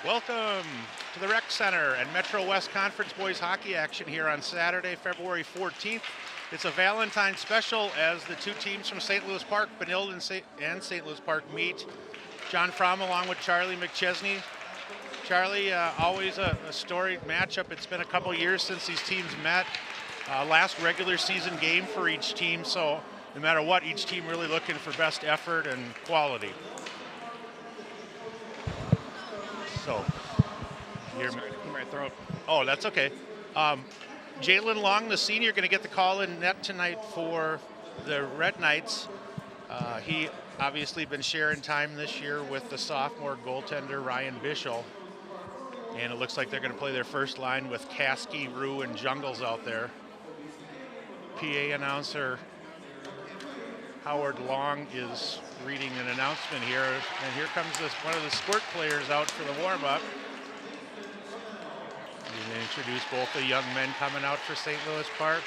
Welcome to the Rec Center and Metro West Conference boys hockey action here on Saturday, February 14th. It's a Valentine special as the two teams from St. Louis Park, Benilde and St. Louis Park meet. John Fromm along with Charlie McChesney. Charlie, always a storied matchup. It's been a couple years since these teams met. Last regular season game for each team, so no matter what, each team really looking for best effort and quality. So, my throat. Oh, that's okay. Jalen Long, the senior, going to get the call in net tonight for the Red Knights. He obviously been sharing time this year with the sophomore goaltender Ryan Bischel. And it looks like they're going to play their first line with Caskey, Rue, and Jungles out there. PA announcer Howard Long is reading an announcement here, and here comes one of the Squirt players out for the warm-up. They introduce both the young men coming out for St. Louis Park.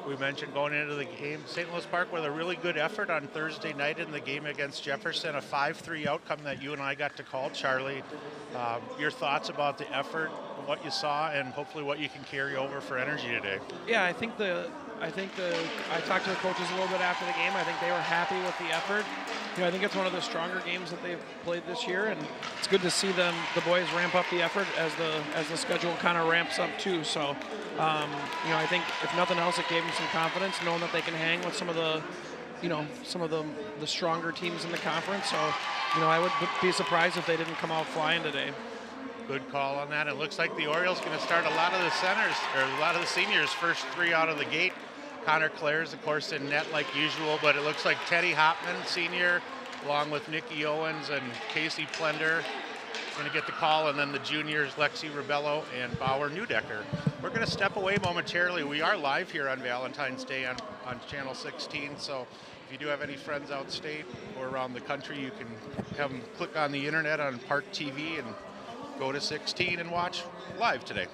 We mentioned going into the game, St. Louis Park with a really good effort on Thursday night in the game against Jefferson, a 5-3 outcome that you and I got to call. Charlie, your thoughts about the effort, what you saw, and hopefully what you can carry over for energy today? Yeah, I talked to the coaches a little bit after the game. I think they were happy with the effort. I think it's one of the stronger games that they've played this year, and it's good to see the boys ramp up the effort as the schedule kind of ramps up too. So, I think if nothing else, it gave them some confidence, knowing that they can hang with some of the stronger teams in the conference. So, I would be surprised if they didn't come out flying today. Good call on that. It looks like the Orioles going to start a lot of the seniors first three out of the gate. Connor Clare's, of course, in net like usual, but it looks like Teddy Hopman, senior, along with Nikki Owens and Casey Plender, going to get the call, and then the juniors, Lexi Rebello and Bauer Newdecker. We're going to step away momentarily. We are live here on Valentine's Day on Channel 16, so if you do have any friends outstate or around the country, you can have them click on the internet on Park TV and go to 16 and watch live today.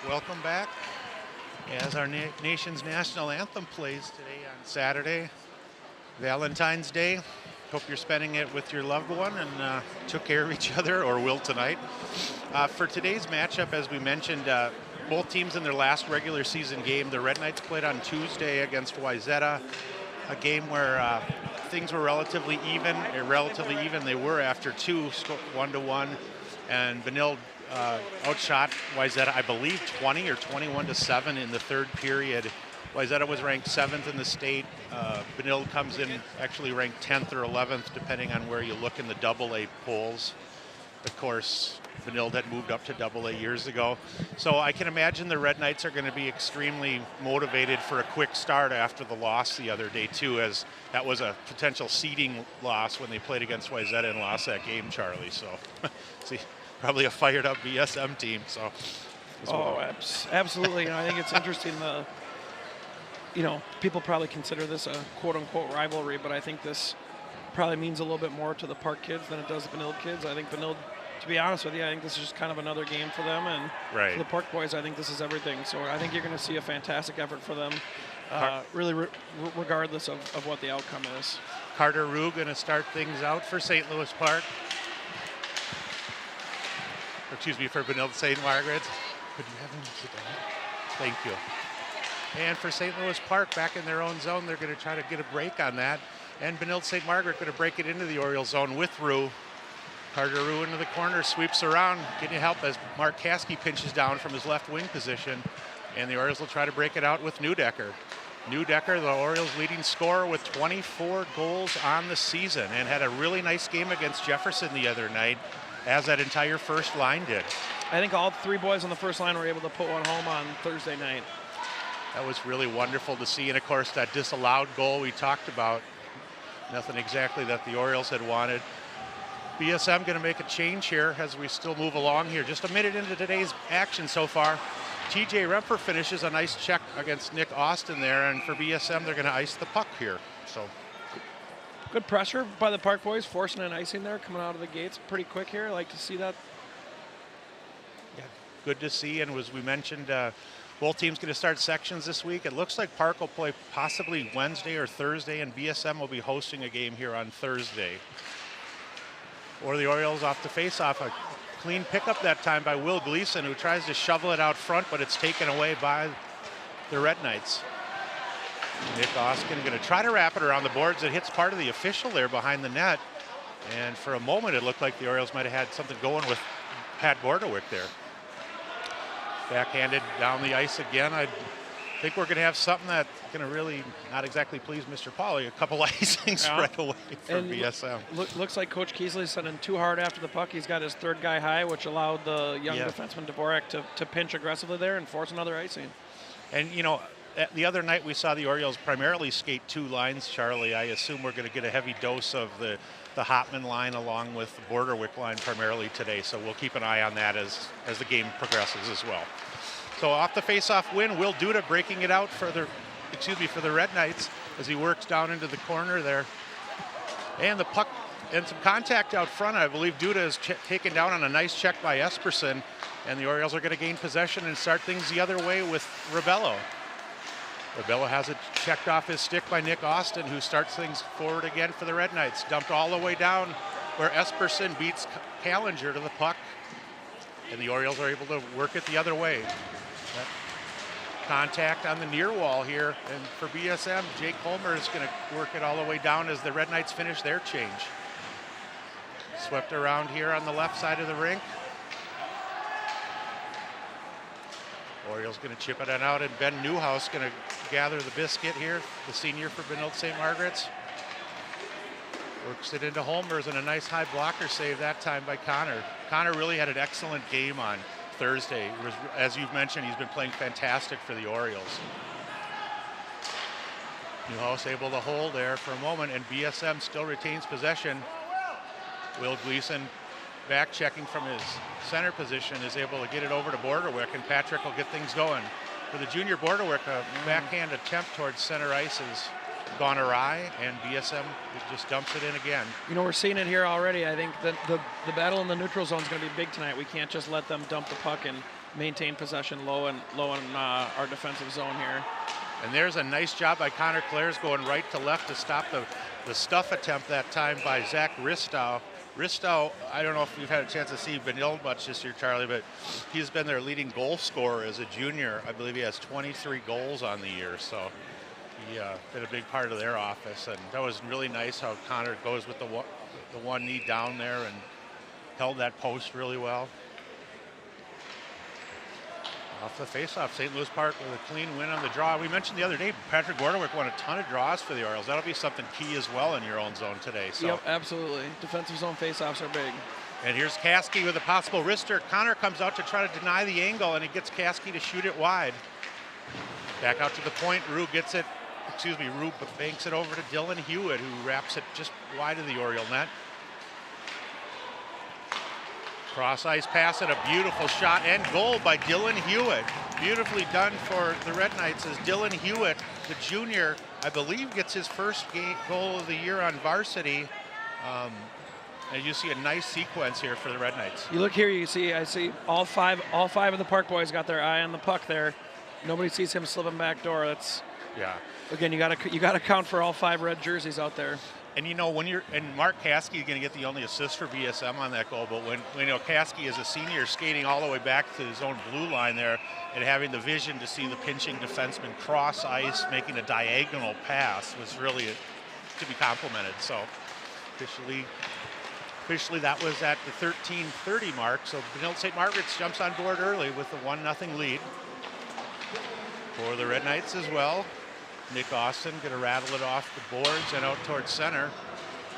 Welcome back as our nation's national anthem plays today on Saturday, Valentine's Day. Hope you're spending it with your loved one and took care of each other, or will tonight. For today's matchup, as we mentioned, both teams in their last regular season game, the Red Knights played on Tuesday against Wayzata, a game where things were relatively even. They were after two, 1-1, and Benilde outshot Wayzata, I believe, 20 or 21-7 in the third period. Wayzata was ranked 7th in the state. Benilde comes in actually ranked 10th or 11th, depending on where you look in the AA polls. Of course, Benilde had moved up to AA years ago. So I can imagine the Red Knights are going to be extremely motivated for a quick start after the loss the other day, too, as that was a potential seeding loss when they played against Wayzata and lost that game, Charlie. So, see, probably a fired-up BSM team. So, absolutely. I think it's interesting. People probably consider this a quote-unquote rivalry, but I think this probably means a little bit more to the Park kids than it does the Benilde kids. I think Benilde to be honest with you, I think this is just kind of another game for them. And for the Park boys, I think this is everything. So I think you're going to see a fantastic effort for them, really regardless of what the outcome is. Carter Rue going to start things out for St. Louis Park. Excuse me, for Benilde St. Margaret's. Could you have him sit down? Thank you. And for St. Louis Park, back in their own zone, they're going to try to get a break on that. And Benilde St. Margaret going to break it into the Orioles zone with Rue. Carter Rue into the corner, sweeps around, getting help as Mark Caskey pinches down from his left wing position. And the Orioles will try to break it out with Newdecker. Newdecker, the Orioles' leading scorer with 24 goals on the season, and had a really nice game against Jefferson the other night, as that entire first line did. I think all 3 boys on the first line were able to put one home on Thursday night. That was really wonderful to see. And of course, that disallowed goal we talked about, nothing exactly that the Orioles had wanted. BSM going to make a change here as we still move along here. Just a minute into today's action so far. TJ Remper finishes a nice check against Nick Austin there, and for BSM, they're going to ice the puck here. So good pressure by the Park boys, forcing an icing there, coming out of the gates pretty quick here. I like to see that. Yeah, good to see. And as we mentioned, both teams going to start sections this week. It looks like Park will play possibly Wednesday or Thursday, and BSM will be hosting a game here on Thursday. Or the Orioles off the face-off. A clean pickup that time by Will Gleason, who tries to shovel it out front, but it's taken away by the Red Knights. Nick Austin going to try to wrap it around the boards. It hits part of the official there behind the net. And for a moment, it looked like the Orioles might have had something going with Pat Bordewick there. Backhanded down the ice again. I think we're going to have something that's going to really not exactly please Mr. Pauly. A couple icings right away for BSM. Looks like Coach Keesley sent in too hard after the puck. He's got his 3rd guy high, which allowed the young defenseman Dvorak to pinch aggressively there and force another icing. And, you know, the other night we saw the Orioles primarily skate 2 lines, Charlie. I assume we're going to get a heavy dose of the Hopman line along with the Borderwick line primarily today. So we'll keep an eye on that as the game progresses as well. So off the face-off win, Will Duda breaking it out for the Red Knights as he works down into the corner there. And the puck and some contact out front. I believe Duda is taken down on a nice check by Esperson. And the Orioles are going to gain possession and start things the other way with Rebello. Rebello has it checked off his stick by Nick Austin, who starts things forward again for the Red Knights. Dumped all the way down where Esperson beats Callinger to the puck. And the Orioles are able to work it the other way. That contact on the near wall here. And for BSM, Jake Holmer is going to work it all the way down as the Red Knights finish their change. Swept around here on the left side of the rink. Orioles going to chip it on out, and Ben Newhouse going to gather the biscuit here, the senior for Benilde St. Margaret's. Works it into Holmers, and a nice high blocker save that time by Connor. Connor really had an excellent game on Thursday. As you've mentioned, he's been playing fantastic for the Orioles. Newhouse able to hold there for a moment, and BSM still retains possession. Will Gleason back checking from his center position is able to get it over to Borderwick, and Patrick will get things going. For the junior Borderwick, a backhand attempt towards center ice has gone awry, and BSM just dumps it in again. You know, we're seeing it here already. I think that the battle in the neutral zone is going to be big tonight. We can't just let them dump the puck and maintain possession low in our defensive zone here. And there's a nice job by Connor Clares going right to left to stop the stuff attempt that time by Zach Ristow. Ristow, I don't know if you've had a chance to see Benilde much this year, Charlie, but he's been their leading goal scorer as a junior. I believe he has 23 goals on the year, so he been a big part of their office. And that was really nice how Connor goes with the one knee down there and held that post really well. Off the faceoff, St. Louis Park with a clean win on the draw. We mentioned the other day, Patrick Bordewick won a ton of draws for the Orioles. That'll be something key as well in your own zone today. So. Yep, absolutely. Defensive zone faceoffs are big. And here's Caskey with a possible wrister. Connor comes out to try to deny the angle, and he gets Caskey to shoot it wide. Back out to the point. Rue gets it. Rue banks it over to Dylan Hewitt, who wraps it just wide of the Oriole net. Cross ice pass and a beautiful shot and goal by Dylan Hewitt. Beautifully done for the Red Knights as Dylan Hewitt, the junior, I believe gets his first goal of the year on varsity. And you see a nice sequence here for the Red Knights. You look here, I see all five of the Park boys got their eye on the puck there. Nobody sees him slipping back door. That's, yeah. Again, you gotta count for all 5 red jerseys out there. And and Mark Caskey is going to get the only assist for BSM on that goal, but when Caskey is a senior skating all the way back to his own blue line there and having the vision to see the pinching defenseman cross ice, making a diagonal pass was really to be complimented. So officially that was at the 13:30 mark. So Benilde St. Margaret's jumps on board early with the 1-0 lead for the Red Knights as well. Nick Austin going to rattle it off the boards and out towards center,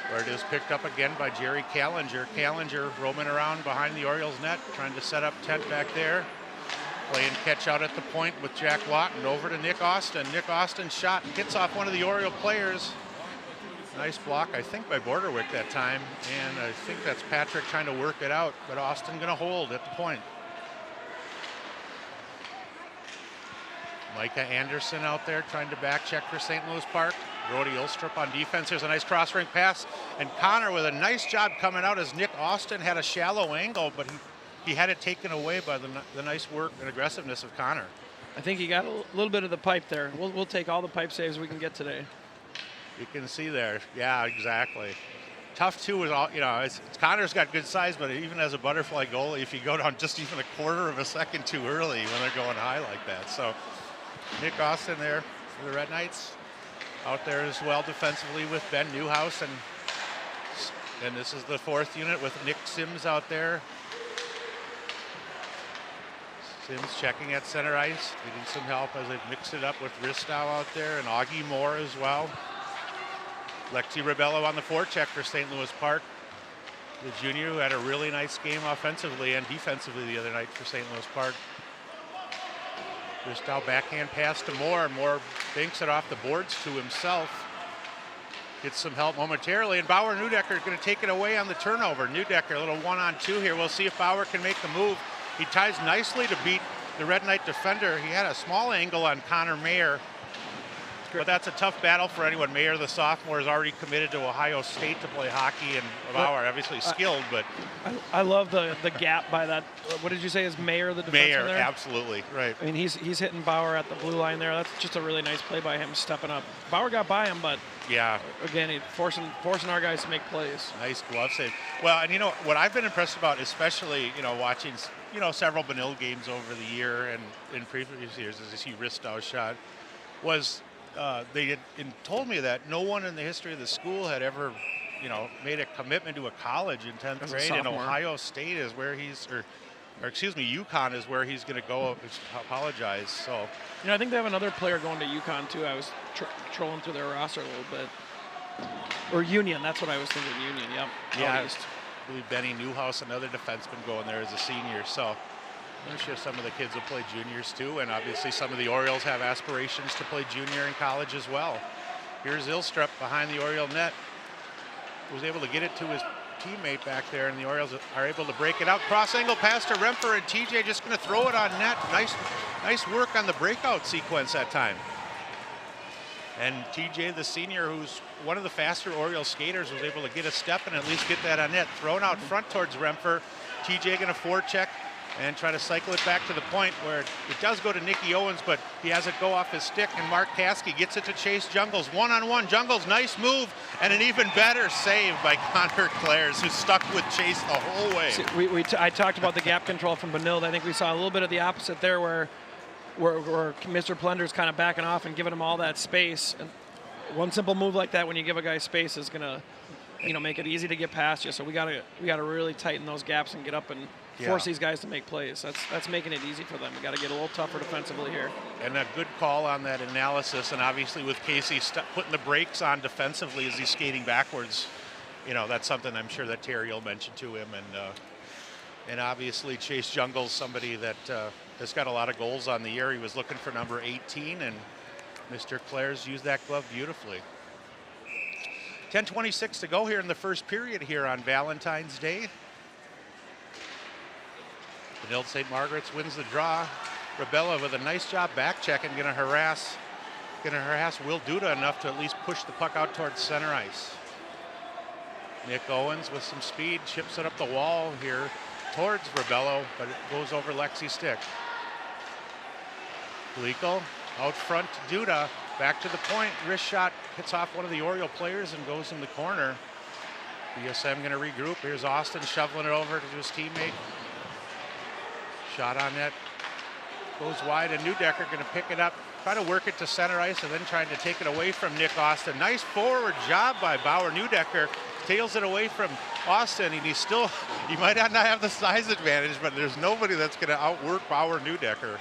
where it is picked up again by Jerry Callinger. Callinger roaming around behind the Orioles net, trying to set up tent back there. Playing catch out at the point with Jack Lawton over to Nick Austin. Nick Austin's shot hits off one of the Oriole players. Nice block, I think, by Borderwick that time. And I think that's Patrick trying to work it out, but Austin going to hold at the point. Micah Anderson out there trying to back check for St. Louis Park. Brody Ilstrup on defense. There's a nice cross-ring pass. And Connor with a nice job coming out as Nick Austin had a shallow angle, but he had it taken away by the nice work and aggressiveness of Connor. I think he got a little bit of the pipe there. We'll take all the pipe saves we can get today. You can see there. Yeah, exactly. Tough too is all, Connor's got good size, but even as a butterfly goalie, if you go down just even a quarter of a second too early when they're going high like that. So Nick Austin there for the Red Knights. Out there as well defensively with Ben Newhouse, and this is the 4th unit with Nick Sims out there. Sims checking at center ice, getting some help as they mix it up with Ristow out there and Augie Moore as well. Lexi Rebello on the forecheck for St. Louis Park. The junior who had a really nice game offensively and defensively the other night for St. Louis Park. Ristow backhand pass to Moore. Moore banks it off the boards to himself. Gets some help momentarily, and Bauer Neudecker is going to take it away on the turnover. Neudecker, a little 1-on-2 here. We'll see if Bauer can make the move. He ties nicely to beat the Red Knight defender. He had a small angle on Connor Mayer, but that's a tough battle for anyone. Mayer, the sophomore, is already committed to Ohio State to play hockey, and Bauer obviously skilled, but I love the gap by that. What did you say is Mayer, the defenseman Mayer, there? absolutely, right. I mean, he's hitting Bauer at the blue line there. That's just a really nice play by him stepping up. Bauer got by him, but yeah, again, he's forcing our guys to make plays. Nice glove save. Well, and what I've been impressed about, especially watching several Benilde games over the year and in previous years, as I see Ristow's shot, was they had told me that no one in the history of the school had ever made a commitment to a college in 10th grade, and Ohio State is where he's, or excuse me, UConn is where he's going to go. Apologize. So, I think they have another player going to UConn too. I was trolling through their roster a little bit. Or Union, that's what I was thinking. Union, yep. Yeah, I believe Benny Newhouse, another defenseman, going there as a senior. So I'm sure some of the kids will play juniors too, and obviously some of the Orioles have aspirations to play junior in college as well. Here's Ilstrup behind the Oriole net. Was able to get it to his teammate back there, and the Orioles are able to break it out. Cross angle pass to Remper, and TJ just going to throw it on net. Nice work on the breakout sequence that time. And TJ, the senior, who's one of the faster Orioles skaters, was able to get a step and at least get that on net. Thrown out front towards Remper. TJ going to forecheck and try to cycle it back to the point where it does go to Nicky Owens, but he has it go off his stick, and Mark Caskey gets it to Chase Jungles. 1-on-1. Jungles, nice move, and an even better save by Connor Clares, who stuck with Chase the whole way. See, I talked about the gap control from Benilde. I think we saw a little bit of the opposite there where Mr. Plender's kind of backing off and giving him all that space. And one simple move like that when you give a guy space is going to make it easy to get past you. So we got to really tighten those gaps and get up and force these guys to make plays. That's making it easy for them. We got to get a little tougher defensively here. And a good call on that analysis, and obviously with Casey putting the brakes on defensively as he's skating backwards, that's something I'm sure that Terry will mention to him. And obviously Chase Jungles, somebody that has got a lot of goals on the year. He was looking for number 18, and Mr. Clares used that glove beautifully. 10:26 to go here in the first period here on Valentine's Day. Benilde St. Margaret's wins the draw. Rebella with a nice job back checking, going to harass Will Duda enough to at least push the puck out towards center ice. Nick Owens with some speed, chips it up the wall here towards Rebello, but it goes over Lexi's stick. Glico out front to Duda, back to the point, wrist shot, hits off one of the Oriole players and goes in the corner. BSM going to regroup. Here's Austin shoveling it over to his teammate. Shot on net, goes wide, and Newdecker going to pick it up, try to work it to center ice, and then trying to take it away from Nick Austin. Nice forward job by Bauer. Newdecker tails it away from Austin, and he might not have the size advantage, but there's nobody that's going to outwork Bauer Newdecker.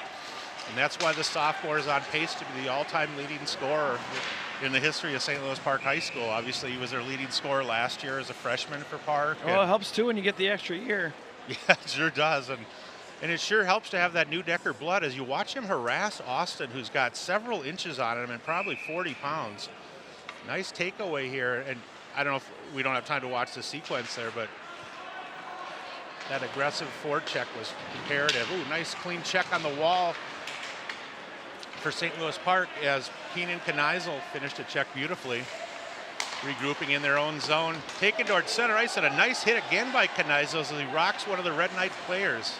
And that's why the sophomore is on pace to be the all-time leading scorer in the history of St. Louis Park High School. Obviously, he was their leading scorer last year as a freshman for Park. Well, it helps too when you get the extra year. Yeah, it sure does. And it sure helps to have that Newdecker blood as you watch him harass Austin, who's got several inches on him and probably 40 pounds. Nice takeaway here. And I don't know if we don't have time to watch the sequence there, but that aggressive forward check was imperative. Ooh, nice clean check on the wall for St. Louis Park as Keenan Kneisel finished a check beautifully. Regrouping in their own zone, taken towards center ice, and a nice hit again by Kneisel as he rocks one of the Red Knight players.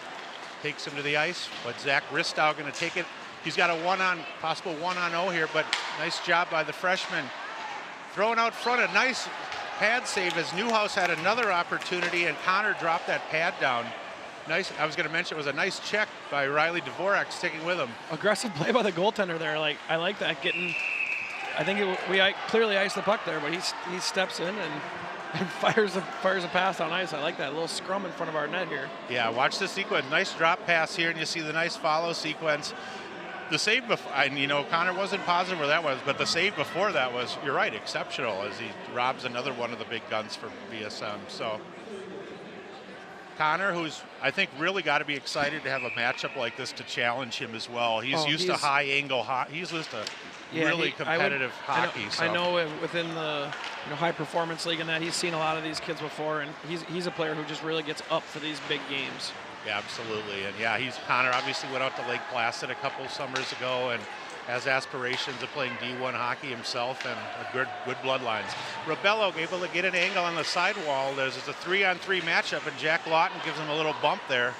Takes him to the ice, but Zach Ristow going to take it. He's got a possible 1-on-0 here, but nice job by the freshman. Throwing out front, a nice pad save as Newhouse had another opportunity, and Connor dropped that pad down. Nice. I was going to mention it was a nice check by Riley Dvorak sticking with him. Aggressive play by the goaltender there. I like that. I think we clearly iced the puck there, but he steps in and fires a pass on ice. I like that little scrum in front of our net here. Yeah, watch the sequence. Nice drop pass here, and you see the nice follow sequence. The save before, Connor wasn't positive where that was, but the save before that was, you're right, exceptional as he robs another one of the big guns for BSM. So Connor, who's I think really got to be excited to have a matchup like this to challenge him as well. He's used to high angle hockey. He's used to really competitive hockey. I know within the high performance league and that he's seen a lot of these kids before, and he's a player who just really gets up for these big games. Yeah, absolutely. And yeah, Connor obviously went out to Lake Placid a couple summers ago and has aspirations of playing D1 hockey himself and good bloodlines. Rebello able to get an angle on the sidewall. There's a 3-on-3 matchup, and Jack Lawton gives him a little bump there.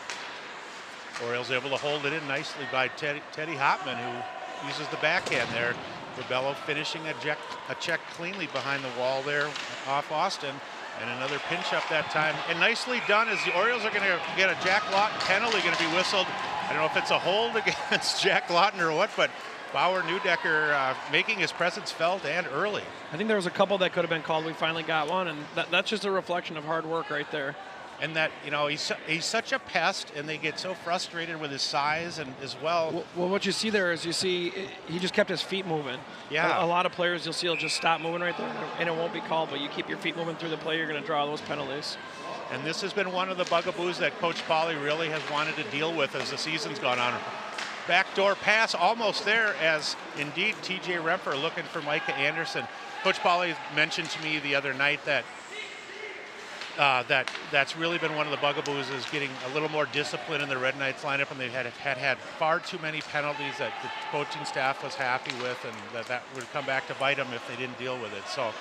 Orioles able to hold it in nicely by Teddy Hopman, who uses the backhand there. Rebello finishing a check cleanly behind the wall there off Austin. And another pinch up that time. And nicely done as the Orioles are going to get a Jack Lawton penalty going to be whistled. I don't know if it's a hold against Jack Lawton or what, but Bauer Newdecker making his presence felt and early. I think there was a couple that could have been called. We finally got one, and that's just a reflection of hard work right there. And that, he's such a pest, and they get so frustrated with his size and as well. Well, what you see there is he just kept his feet moving. Yeah. A lot of players you'll see will just stop moving right there, and it won't be called, but you keep your feet moving through the play, you're going to draw those penalties. And this has been one of the bugaboos that Coach Pauly really has wanted to deal with as the season's gone on. Backdoor pass almost there as indeed TJ Remper looking for Micah Anderson. Coach Pauly mentioned to me the other night that that's really been one of the bugaboos is getting a little more discipline in the Red Knights lineup, and they had far too many penalties that the coaching staff was happy with, and that would come back to bite them if they didn't deal with it. So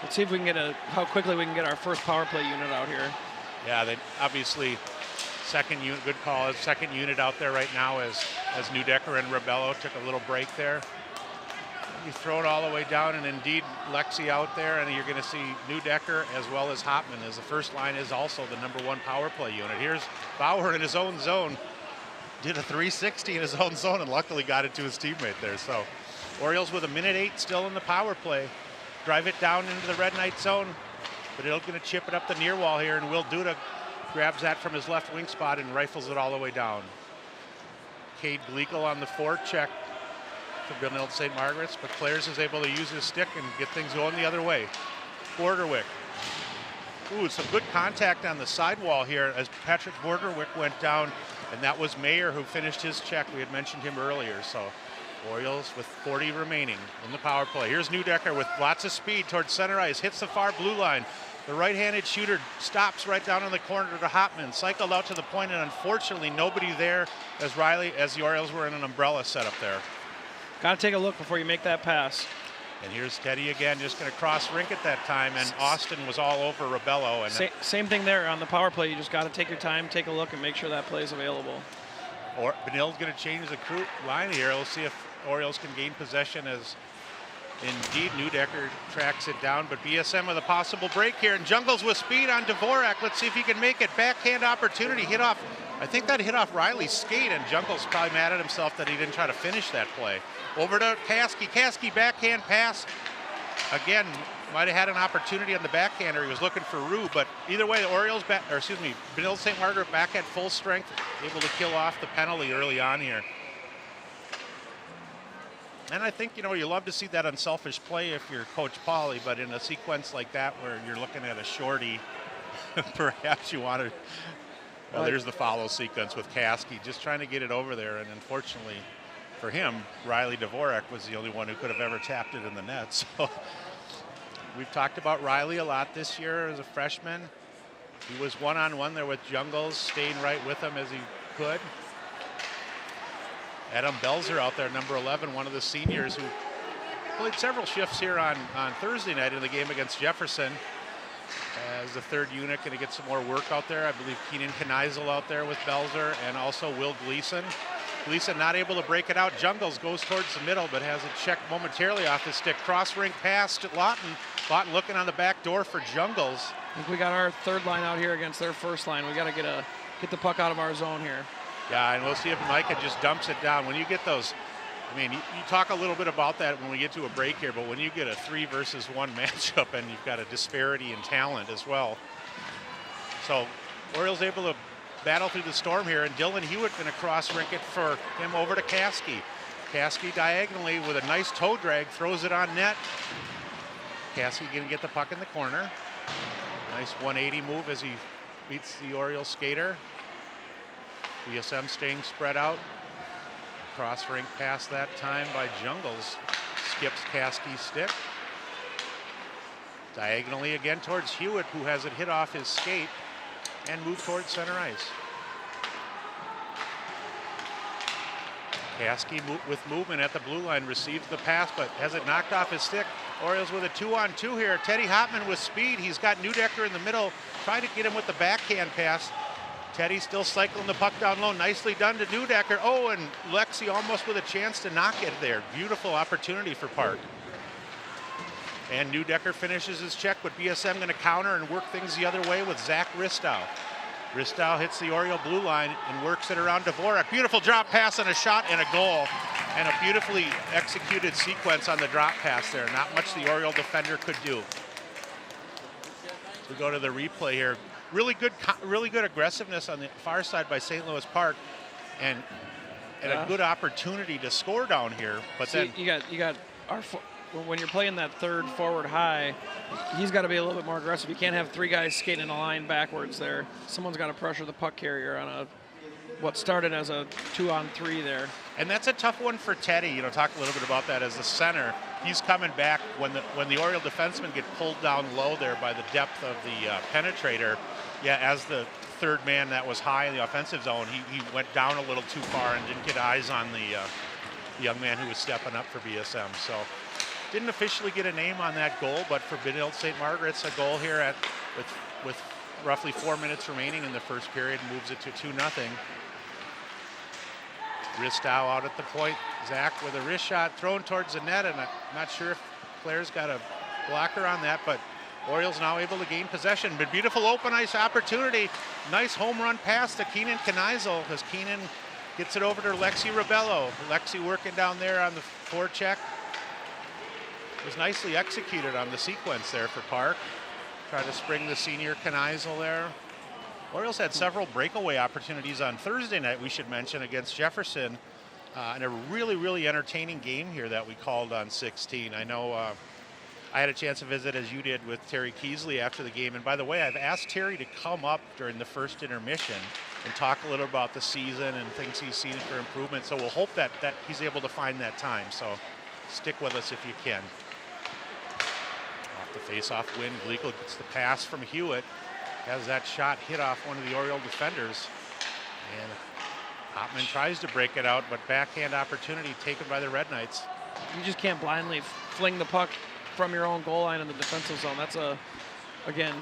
let's see if we can how quickly we can get our first power play unit out here. Yeah, they obviously second unit, good call. Second unit out there right now as Newdecker and Rebello took a little break there. You throw it all the way down, and indeed Lexi out there, and you're going to see Newdecker as well as Hopman as the first line is also the #1 power play unit. Here's Bauer in his own zone, did a 360 in his own zone, and luckily got it to his teammate there. So Orioles with 1:08 still in the power play. Drive it down into the Red Knight zone, but it's going to chip it up the near wall here, and Will Duda grabs that from his left wing spot and rifles it all the way down. Cade Gleekle on the forecheck for Benilde St. Margaret's, but Clares is able to use his stick and get things going the other way. Borderwick. Ooh, some good contact on the sidewall here as Patrick Borderwick went down, and that was Mayer who finished his check. We had mentioned him earlier, so Orioles with 40 remaining in the power play. Here's Newdecker with lots of speed towards center ice, hits the far blue line. The right-handed shooter stops right down in the corner to Hopman, cycled out to the point, and unfortunately nobody there as the Orioles were in an umbrella setup there. Got to take a look before you make that pass. And here's Teddy again, just going to cross rink at that time, and Austin was all over Rebello. And same thing there on the power play. You just got to take your time, take a look, and make sure that play is available. Or Benilde's going to change the crew line here. We'll see if Orioles can gain possession as indeed Neudecker tracks it down. But BSM with a possible break here, and Jungles with speed on Dvorak. Let's see if he can make it. Backhand opportunity, hit off. I think that hit off Riley's skate, and Jungles probably mad at himself that he didn't try to finish that play. Over to Kasky. Kasky backhand pass. Again, might have had an opportunity on the backhander. He was looking for Rue, but either way, the Orioles, Benilde St. Margaret back at full strength, able to kill off the penalty early on here. And I think, you love to see that unselfish play if you're Coach Pauly, but in a sequence like that where you're looking at a shorty, perhaps you want to. Well, there's the follow sequence with Kasky, just trying to get it over there, and unfortunately for him, Riley Dvorak was the only one who could have ever tapped it in the net. So we've talked about Riley a lot this year as a freshman. He was one-on-one there with Jungles, staying right with him as he could. Adam Belzer out there, number 11, one of the seniors who played several shifts here on Thursday night in the game against Jefferson. As the third unit, going to get some more work out there. I believe Keenan Kneisel out there with Belzer, and also Will Gleason. Gleason not able to break it out. Jungles goes towards the middle, but has it checked momentarily off his stick. Cross ring pass to Lawton. Lawton looking on the back door for Jungles. I think we got our third line out here against their first line. We got to get the puck out of our zone here. Yeah, and we'll see if Micah just dumps it down. When you get those, you talk a little bit about that when we get to a break here, but when you get a 3 versus 1 matchup and you've got a disparity in talent as well. So Orioles able to battle through the storm here, and Dylan Hewitt going to cross rink it for him over to Kasky. Kasky diagonally with a nice toe drag, throws it on net. Kasky going to get the puck in the corner. Nice 180 move as he beats the Orioles skater. BSM staying spread out. Cross rink pass that time by Jungles. Skips Kasky's stick. Diagonally again towards Hewitt, who has it hit off his skate and move towards center ice. Kasky with movement at the blue line receives the pass, but has it knocked off his stick. Orioles with a 2-on-2 here. Teddy Hopman with speed. He's got Neudecker in the middle, trying to get him with the backhand pass. Teddy still cycling the puck down low. Nicely done to Neudecker. Oh, and Lexi almost with a chance to knock it there. Beautiful opportunity for Park. And Neudecker finishes his check, but BSM going to counter and work things the other way with Zach Ristow. Ristow hits the Oriole blue line and works it around Dvorak. Beautiful drop pass and a shot and a goal. And a beautifully executed sequence on the drop pass there. Not much the Oriole defender could do. So we go to the replay here. Really good aggressiveness on the far side by St. Louis Park, and a good opportunity to score down here. But see, then you got when you're playing that third forward high, he's got to be a little bit more aggressive. You can't have 3 guys skating in a line backwards there. Someone's got to pressure the puck carrier on what started as a 2-on-3 there. And that's a tough one for Teddy. Talk a little bit about that as the center. He's coming back when the Oriole defensemen get pulled down low there by the depth of the penetrator. Yeah, as the third man that was high in the offensive zone, he went down a little too far and didn't get eyes on the young man who was stepping up for BSM. So didn't officially get a name on that goal, but for Benilde St. Margaret's a goal here with roughly 4 minutes remaining in the first period, moves it to 2-0. Ristow out at the point. Zach with a wrist shot thrown towards the net, and I'm not sure if Claire's got a blocker on that, but Orioles now able to gain possession. But beautiful open ice opportunity. Nice home run pass to Keenan Kneisel as Keenan gets it over to Lexi Rebello. Lexi working down there on the forecheck. It was nicely executed on the sequence there for Park. Try to spring the senior Kneisel there. Orioles had several breakaway opportunities on Thursday night, we should mention, against Jefferson. And a really, really entertaining game here that we called on 16. I know I had a chance to visit, as you did, with Terry Keesley after the game. And by the way, I've asked Terry to come up during the first intermission and talk a little about the season and things he's seen for improvement. So we'll hope that he's able to find that time. So stick with us if you can. Off the face-off win, Gleekle gets the pass from Hewitt. Has that shot hit off one of the Oriole defenders. And Hopman tries to break it out, but backhand opportunity taken by the Red Knights. You just can't blindly fling the puck from your own goal line in the defensive zone. That's again,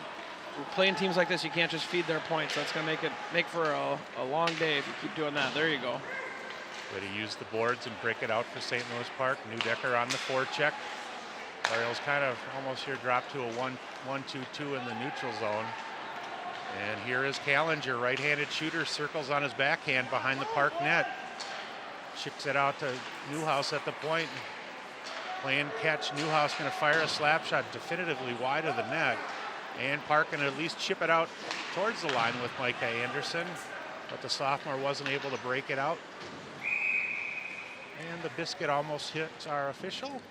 playing teams like this, you can't just feed their points. That's going to make for a long day if you keep doing that. There you go. Way to use the boards and break it out for St. Louis Park. Neudecker on the forecheck. Orioles kind of almost here dropped to a 1-1-2-2 in the neutral zone. And here is Callinger, right-handed shooter, circles on his backhand behind the Park net. Chicks it out to Newhouse at the point. Playing catch, Newhouse going to fire a slap shot definitively wide of the net. And Park going to at least chip it out towards the line with Micah Anderson. But the sophomore wasn't able to break it out. And the biscuit almost hits our official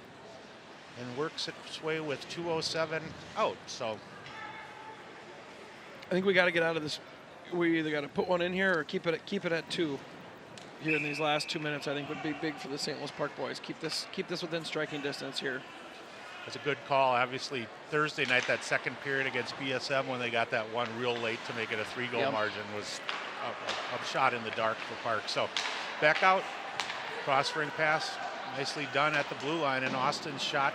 and works its way with 2:07 out. So I think we got to get out of this. We either got to put one in here or keep it at 2 here in these last 2 minutes. I think would be big for the St. Louis Park boys. Keep this within striking distance here. That's a good call. Obviously, Thursday night, that second period against BSM, when they got that one real late to make it a 3-goal margin, was a shot in the dark for Park. So back out, cross-ring pass, nicely done at the blue line, and Austin's shot.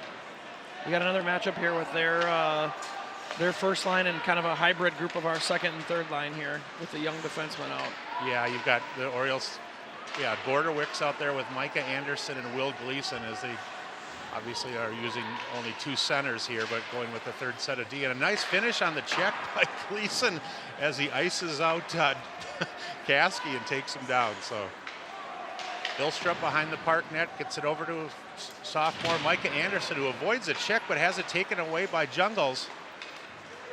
We got another matchup here with their first line and kind of a hybrid group of our second and third line here with the young defenseman out. Yeah, you've got the Orioles. Yeah, Borderwick's out there with Micah Anderson and Will Gleason, as they obviously are using only 2 centers here, but going with the third set of D. And a nice finish on the check by Gleason as he ices out Kasky and takes him down. So Billstrup behind the Park net gets it over to sophomore Micah Anderson, who avoids a check but has it taken away by Jungles.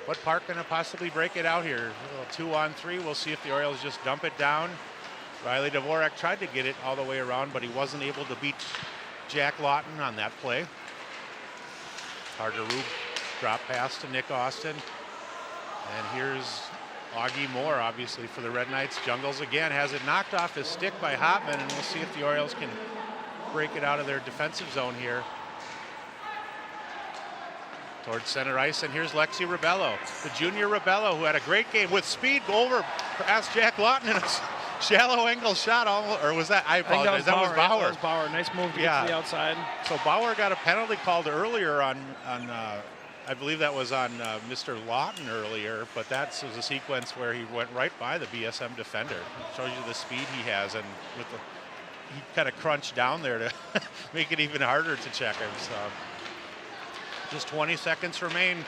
What Park going to possibly break it out here? 2-on-3. We'll see if the Orioles just dump it down. Riley Dvorak tried to get it all the way around, but he wasn't able to beat Jack Lawton on that play. Carter Rube drop pass to Nick Austin. And here's Augie Moore, obviously, for the Red Knights. Jungles again has it knocked off his stick by Hopman, and we'll see if the Orioles can break it out of their defensive zone here. Towards center ice, and here's Lexi Ribello, the junior Ribello, who had a great game with speed, go over past Jack Lawton in a shallow angle shot, or was that? I apologize. That was Bauer. That was Bauer. Nice move to get to the outside. So Bauer got a penalty called earlier on I believe that was on Mr. Lawton earlier, but that was a sequence where he went right by the BSM defender. Shows you the speed he has, and he kind of crunched down there to make it even harder to check him. So just 20 seconds remain.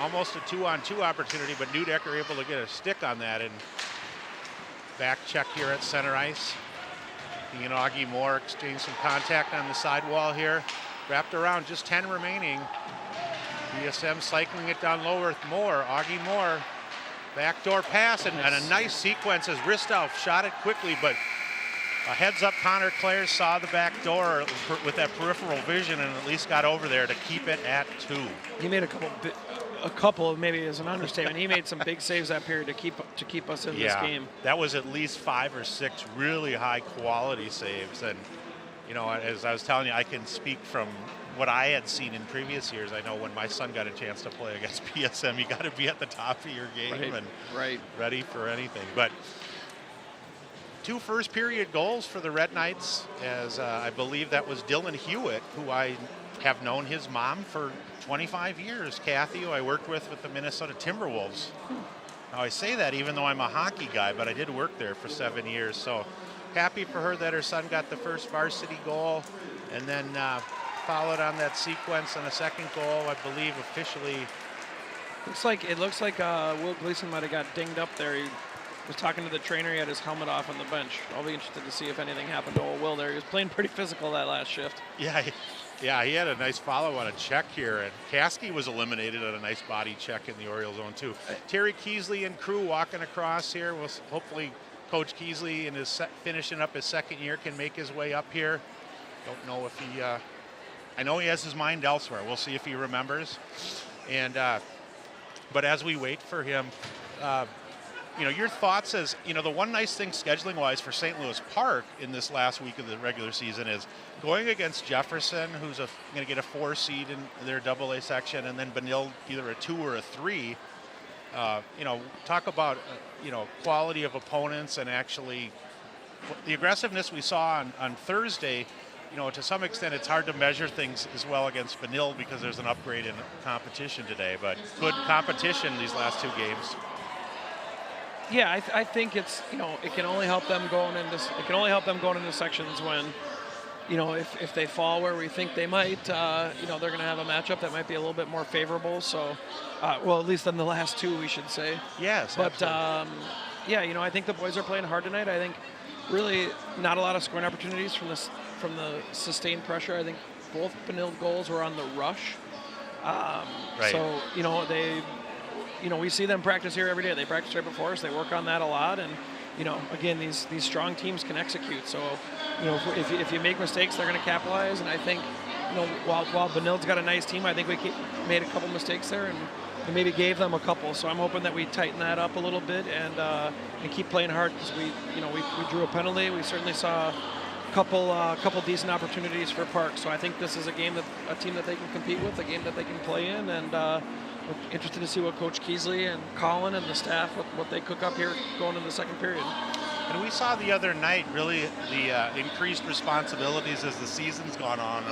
Almost a 2-on-2 opportunity, but Neudecker able to get a stick on that, and back check here at center ice. He and Augie Moore exchange some contact on the sidewall here. Wrapped around, just 10 remaining. BSM cycling it down low with Moore. Augie Moore, backdoor pass, and a nice sequence as Ristow shot it quickly, but a heads up, Connor Clare saw the back door with that peripheral vision and at least got over there to keep it at 2. He made a couple, maybe as an understatement. He made some big saves that period to keep us in this game. That was at least 5 or 6 really high quality saves. And as I was telling you, I can speak from what I had seen in previous years. I know when my son got a chance to play against BSM, you got to be at the top of your game and ready for anything. But 2 first period goals for the Red Knights, as I believe that was Dylan Hewitt, who I have known his mom for 25 years, Kathy, who I worked with the Minnesota Timberwolves. Now I say that even though I'm a hockey guy, but I did work there for 7 years. So happy for her that her son got the first varsity goal, and then followed on that sequence on a second goal, I believe officially. It looks like Will Gleason might have got dinged up there. He was talking to the trainer. He had his helmet off on the bench. I'll be interested to see if anything happened to old Will there. He was playing pretty physical that last shift. Yeah, he had a nice follow on a check here, and Kasky was eliminated on a nice body check in the Orioles zone too. Terry Keesley and crew walking across here. We'll hopefully Coach Keesley, in his finishing up his second year, can make his way up here. Don't know if he. I know he has his mind elsewhere. We'll see if he remembers. And but as we wait for him, your thoughts as the one nice thing scheduling-wise for St. Louis Park in this last week of the regular season is going against Jefferson, who's going to get a 4 seed in their AA section, and then Benilde either a 2 or a 3. Talk about quality of opponents, and actually the aggressiveness we saw on Thursday to some extent, it's hard to measure things as well against Vanille because there's an upgrade in competition today. But good competition these last 2 games. Yeah, I think it's it can only help them going into sections when if they fall where we think they might, they're going to have a matchup that might be a little bit more favorable. So, well, at least in the last 2, we should say. Yes, but I think the boys are playing hard tonight. I think really not a lot of scoring opportunities from the sustained pressure. I think both Benilde goals were on the rush. Right. So they. We see them practice here every day. They practice right before us. They work on that a lot, and again, these strong teams can execute. So, if you make mistakes, they're going to capitalize. And I think, while Benilde's got a nice team, I think we made a couple mistakes there, and maybe gave them a couple. So I'm hoping that we tighten that up a little bit and keep playing hard because we drew a penalty. We certainly saw a couple decent opportunities for Park. So I think this is a team that they can compete with, a game that they can play in, and. We're interested to see what Coach Keesley and Colin and the staff, what they cook up here going into the second period. And we saw the other night really the increased responsibilities as the season's gone on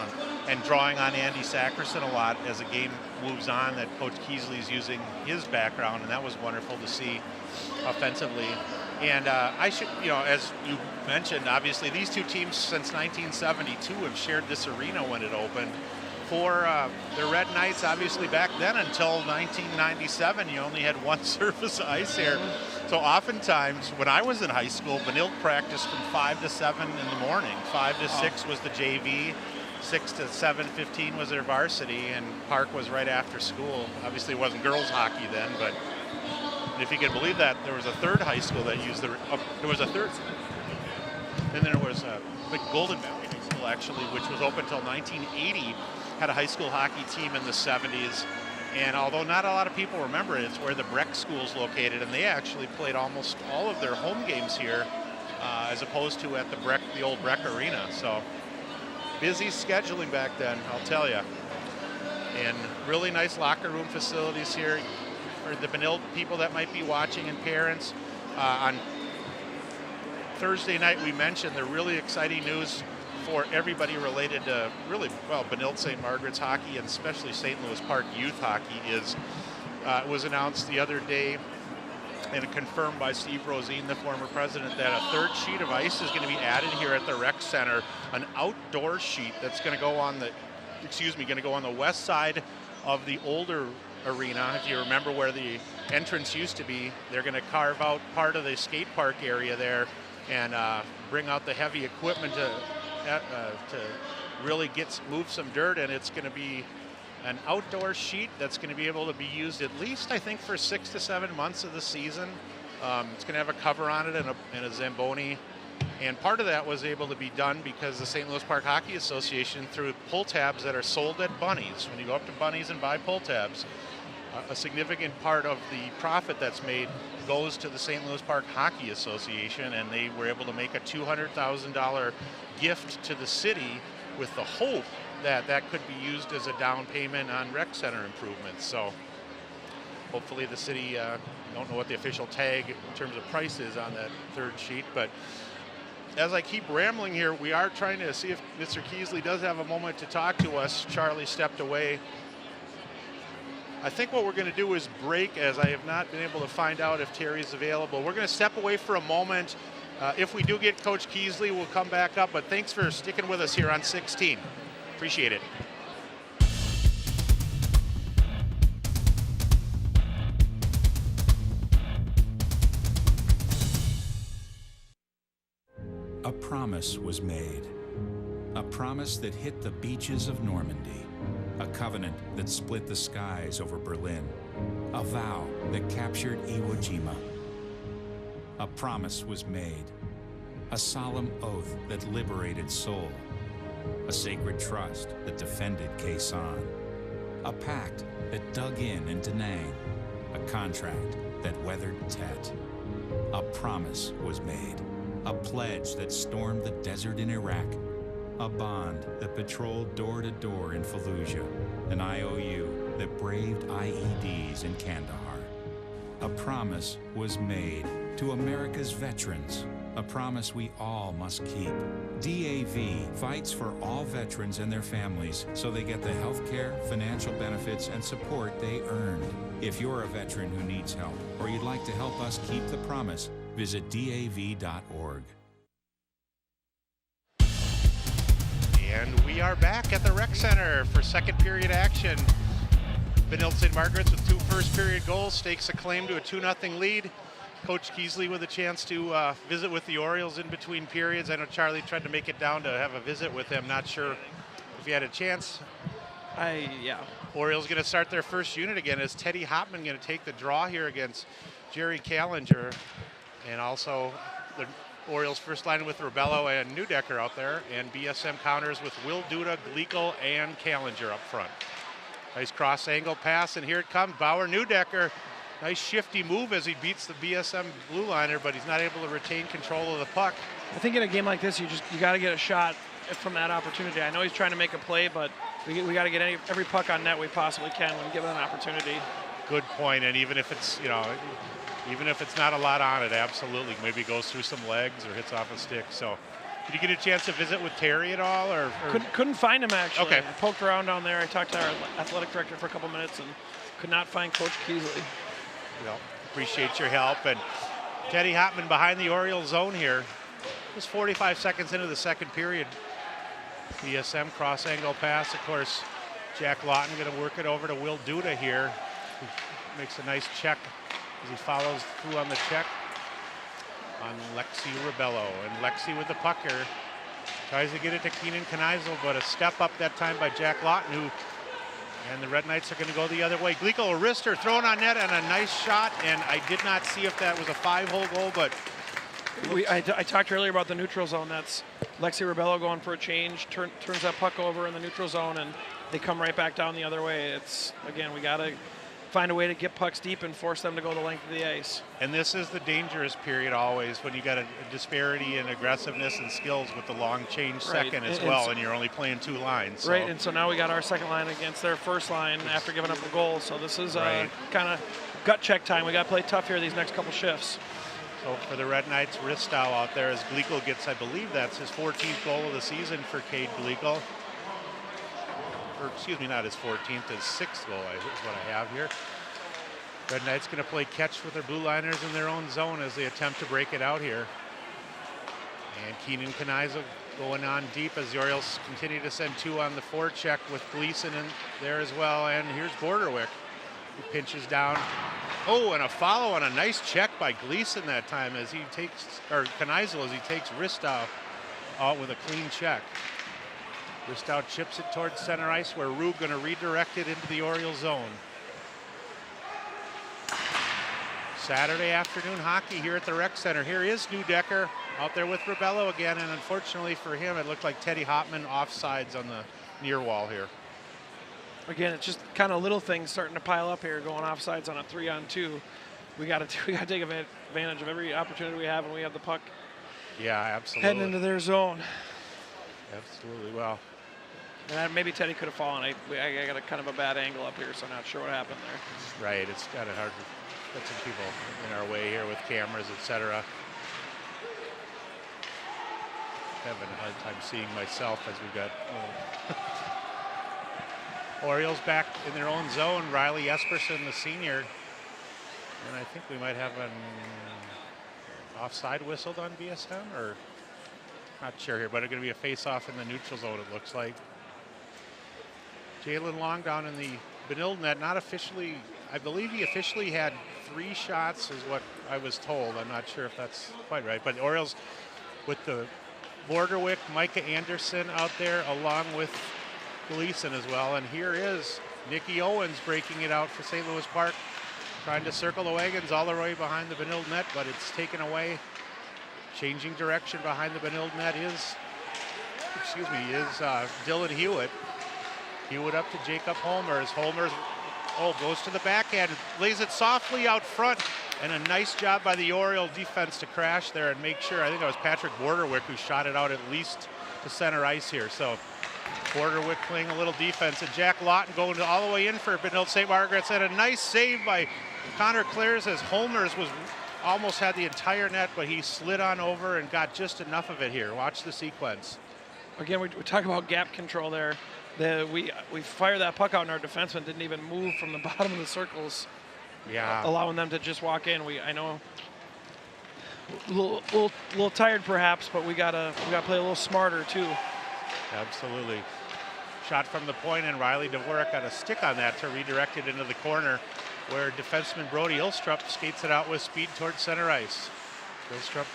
and drawing on Andy Sackerson a lot as the game moves on, that Coach Keesley's using his background, and that was wonderful to see offensively. And I should, as you mentioned, obviously these 2 teams since 1972 have shared this arena when it opened. For the Red Knights, obviously back then until 1997, you only had 1 surface of ice here. So oftentimes, when I was in high school, Benilde practiced from 5 to 7 in the morning. 5 to 6 was the JV, 6 to 7:15 was their varsity, and Park was right after school. Obviously, it wasn't girls hockey then, but if you can believe that, there was a 3rd high school that used there was a 3rd. Then there was Golden Valley High School, actually, which was open until 1980. Had a high school hockey team in the 70s, and although not a lot of people remember it, it's where the Breck School's located, and they actually played almost all of their home games here, as opposed to at the old Breck Arena. So busy scheduling back then, I'll tell you. And really nice locker room facilities here for the Benilde people that might be watching and parents. On Thursday night, we mentioned the really exciting news for everybody related to Benilde St. Margaret's hockey, and especially St. Louis Park youth hockey is it was announced the other day and confirmed by Steve Rosine, the former president, that a 3rd sheet of ice is going to be added here at the rec center, an outdoor sheet that's going to go on the west side of the older arena. If you remember where the entrance used to be, they're going to carve out part of the skate park area there and bring out the heavy equipment to really move some dirt, and it's going to be an outdoor sheet that's going to be able to be used at least, I think, for 6 to 7 months of the season. It's going to have a cover on it and a Zamboni, and part of that was able to be done because the St. Louis Park Hockey Association threw pull tabs that are sold at Bunny's. When you go up to Bunny's and buy pull tabs, a significant part of the profit that's made goes to the St. Louis Park Hockey Association, and they were able to make a $200,000 gift to the city with the hope that that could be used as a down payment on rec center improvements. So hopefully the city, don't know what the official tag in terms of price is on that 3rd sheet, but as I keep rambling here, we are trying to see if Mr. Keesley does have a moment to talk to us. Charlie stepped away. I think what we're going to do is break, as I have not been able to find out if Terry's available. We're going to step away for a moment. If we do get Coach Keesley, we'll come back up. But thanks for sticking with us here on 16. Appreciate it. A promise was made. A promise that hit the beaches of Normandy. A covenant that split the skies over Berlin. A vow that captured Iwo Jima. A promise was made. A solemn oath that liberated Seoul. A sacred trust that defended Quezon. A pact that dug in Da Nang. A contract that weathered Tet. A promise was made. A pledge that stormed the desert in Iraq. A bond that patrolled door to door in Fallujah. An IOU that braved IEDs in Kandahar. A promise was made to America's veterans a promise we all must keep. DAV fights for all veterans and their families so they get the health care, financial benefits, and support they earned. If you're a veteran who needs help or you'd like to help us keep the promise, visit DAV.org. And we are back at the Rec Center for second period action. Benilde St. Margaret's with 2 first period goals stakes a claim to a 2-0 lead. Coach Keesley with a chance to visit with the Orioles in between periods. I know Charlie tried to make it down to have a visit with him. Not sure if he had a chance. Yeah. Orioles going to start their first unit again. Is Teddy Hopman going to take the draw here against Jerry Callinger? And also the Orioles first line with Rebello and Newdecker out there, and BSM counters with Will Duda, Gleekle, and Callinger up front. Nice cross angle pass, and here it comes. Bauer Newdecker. Nice shifty move as he beats the BSM blue liner, but he's not able to retain control of the puck. I think in a game like this, you got to get a shot from that opportunity. I know he's trying to make a play, but we got to get every puck on net we possibly can when given an opportunity. Good point, and even if it's, even if it's not a lot on it, absolutely. Maybe goes through some legs or hits off a stick. So, did you get a chance to visit with Terry at all? Or? Couldn't find him, actually. Okay. I poked around down there. I talked to our athletic director for a couple minutes and could not find Coach Keesley. Well, appreciate your help. And Teddy Hopman behind the Orioles zone here. Just 45 seconds into the second period. BSM cross angle pass. Of course, Jack Lawton going to work it over to Will Duda here. He makes a nice check as he follows through on the check on Lexi Rebello. And Lexi with the puck here tries to get it to Keenan Kneisel, but a step up that time by Jack Lawton, and the Red Knights are going to go the other way. Gleekle, a wrister thrown on net and a nice shot, and I did not see if that was a 5-hole goal, but I talked earlier about the neutral zone. That's Lexi Rebello going for a change, turns that puck over in the neutral zone, and they come right back down the other way. It's, again, we got to find a way to get pucks deep and force them to go the length of the ice. And this is the dangerous period always, when you got a disparity in aggressiveness and skills with the long change second as well, and you're only playing 2 lines. So. Right, and so now we got our second line against their first line after giving up a goal. So this is kind of gut check time. We got to play tough here these next couple shifts. So for the Red Knights, Ristow out there as Gleekle gets, I believe that's his 14th goal of the season for Cade Gleekle. Or excuse me, not his 14th, his 6th goal is what I have here. Red Knights going to play catch with their blue liners in their own zone as they attempt to break it out here. And Keenan Kneisel going on deep as the Orioles continue to send 2 on the forecheck with Gleason in there as well. And here's Borderwick, who pinches down. Oh, and a follow on a nice check by Gleason that time as he takes, or Kneisel as he takes Ristow out with a clean check. Ristow chips it towards center ice where Rue going to redirect it into the Orioles zone. Saturday afternoon hockey here at the Rec Center. Here is Newdecker out there with Rebello again, and unfortunately for him, it looked like Teddy Hopman offsides on the near wall here. Again, it's just kind of little things starting to pile up here, going offsides on a 3-on-2. We got to take advantage of every opportunity we have when we have the puck. Yeah, absolutely. Heading into their zone. Absolutely. Well. And maybe Teddy could have fallen. I got a kind of a bad angle up here, so I'm not sure what happened there. Right. It's kind of hard to put some people in our way here with cameras, etc. Having a hard time seeing myself as we got. Orioles back in their own zone. Riley Esperson, the senior. And I think we might have an offside whistled on BSM, or not sure here, but it's going to be a face-off in the neutral zone, it looks like. Jalen Long down in the Benilde net, not officially, I believe he officially had 3 shots is what I was told. I'm not sure if that's quite right, but Orioles with the Borderwick, Micah Anderson out there along with Gleason as well. And here is Nicky Owens breaking it out for St. Louis Park, trying to circle the wagons all the way behind the Benilde net, but it's taken away. Changing direction behind the Benilde net is Dylan Hewitt. Hewitt up to Jacob Holmers. Holmers, goes to the backhand, lays it softly out front, and a nice job by the Oriole defense to crash there and make sure. I think it was Patrick Borderwick who shot it out at least to center ice here. So Borderwick playing a little defense, and Jack Lawton going all the way in for Benilde St. Margaret's, and a nice save by Connor Clares as Holmers was almost had the entire net, but he slid on over and got just enough of it here. Watch the sequence. Again, we talk about gap control there. We fired that puck out, and our defenseman didn't even move from the bottom of the circles. Yeah. Allowing them to just walk in. I know a little tired perhaps, but we gotta play a little smarter too. Absolutely. Shot from the point, and Riley Dvorak got a stick on that to redirect it into the corner, where defenseman Brody Ilstrup skates it out with speed towards center ice. Ilstrup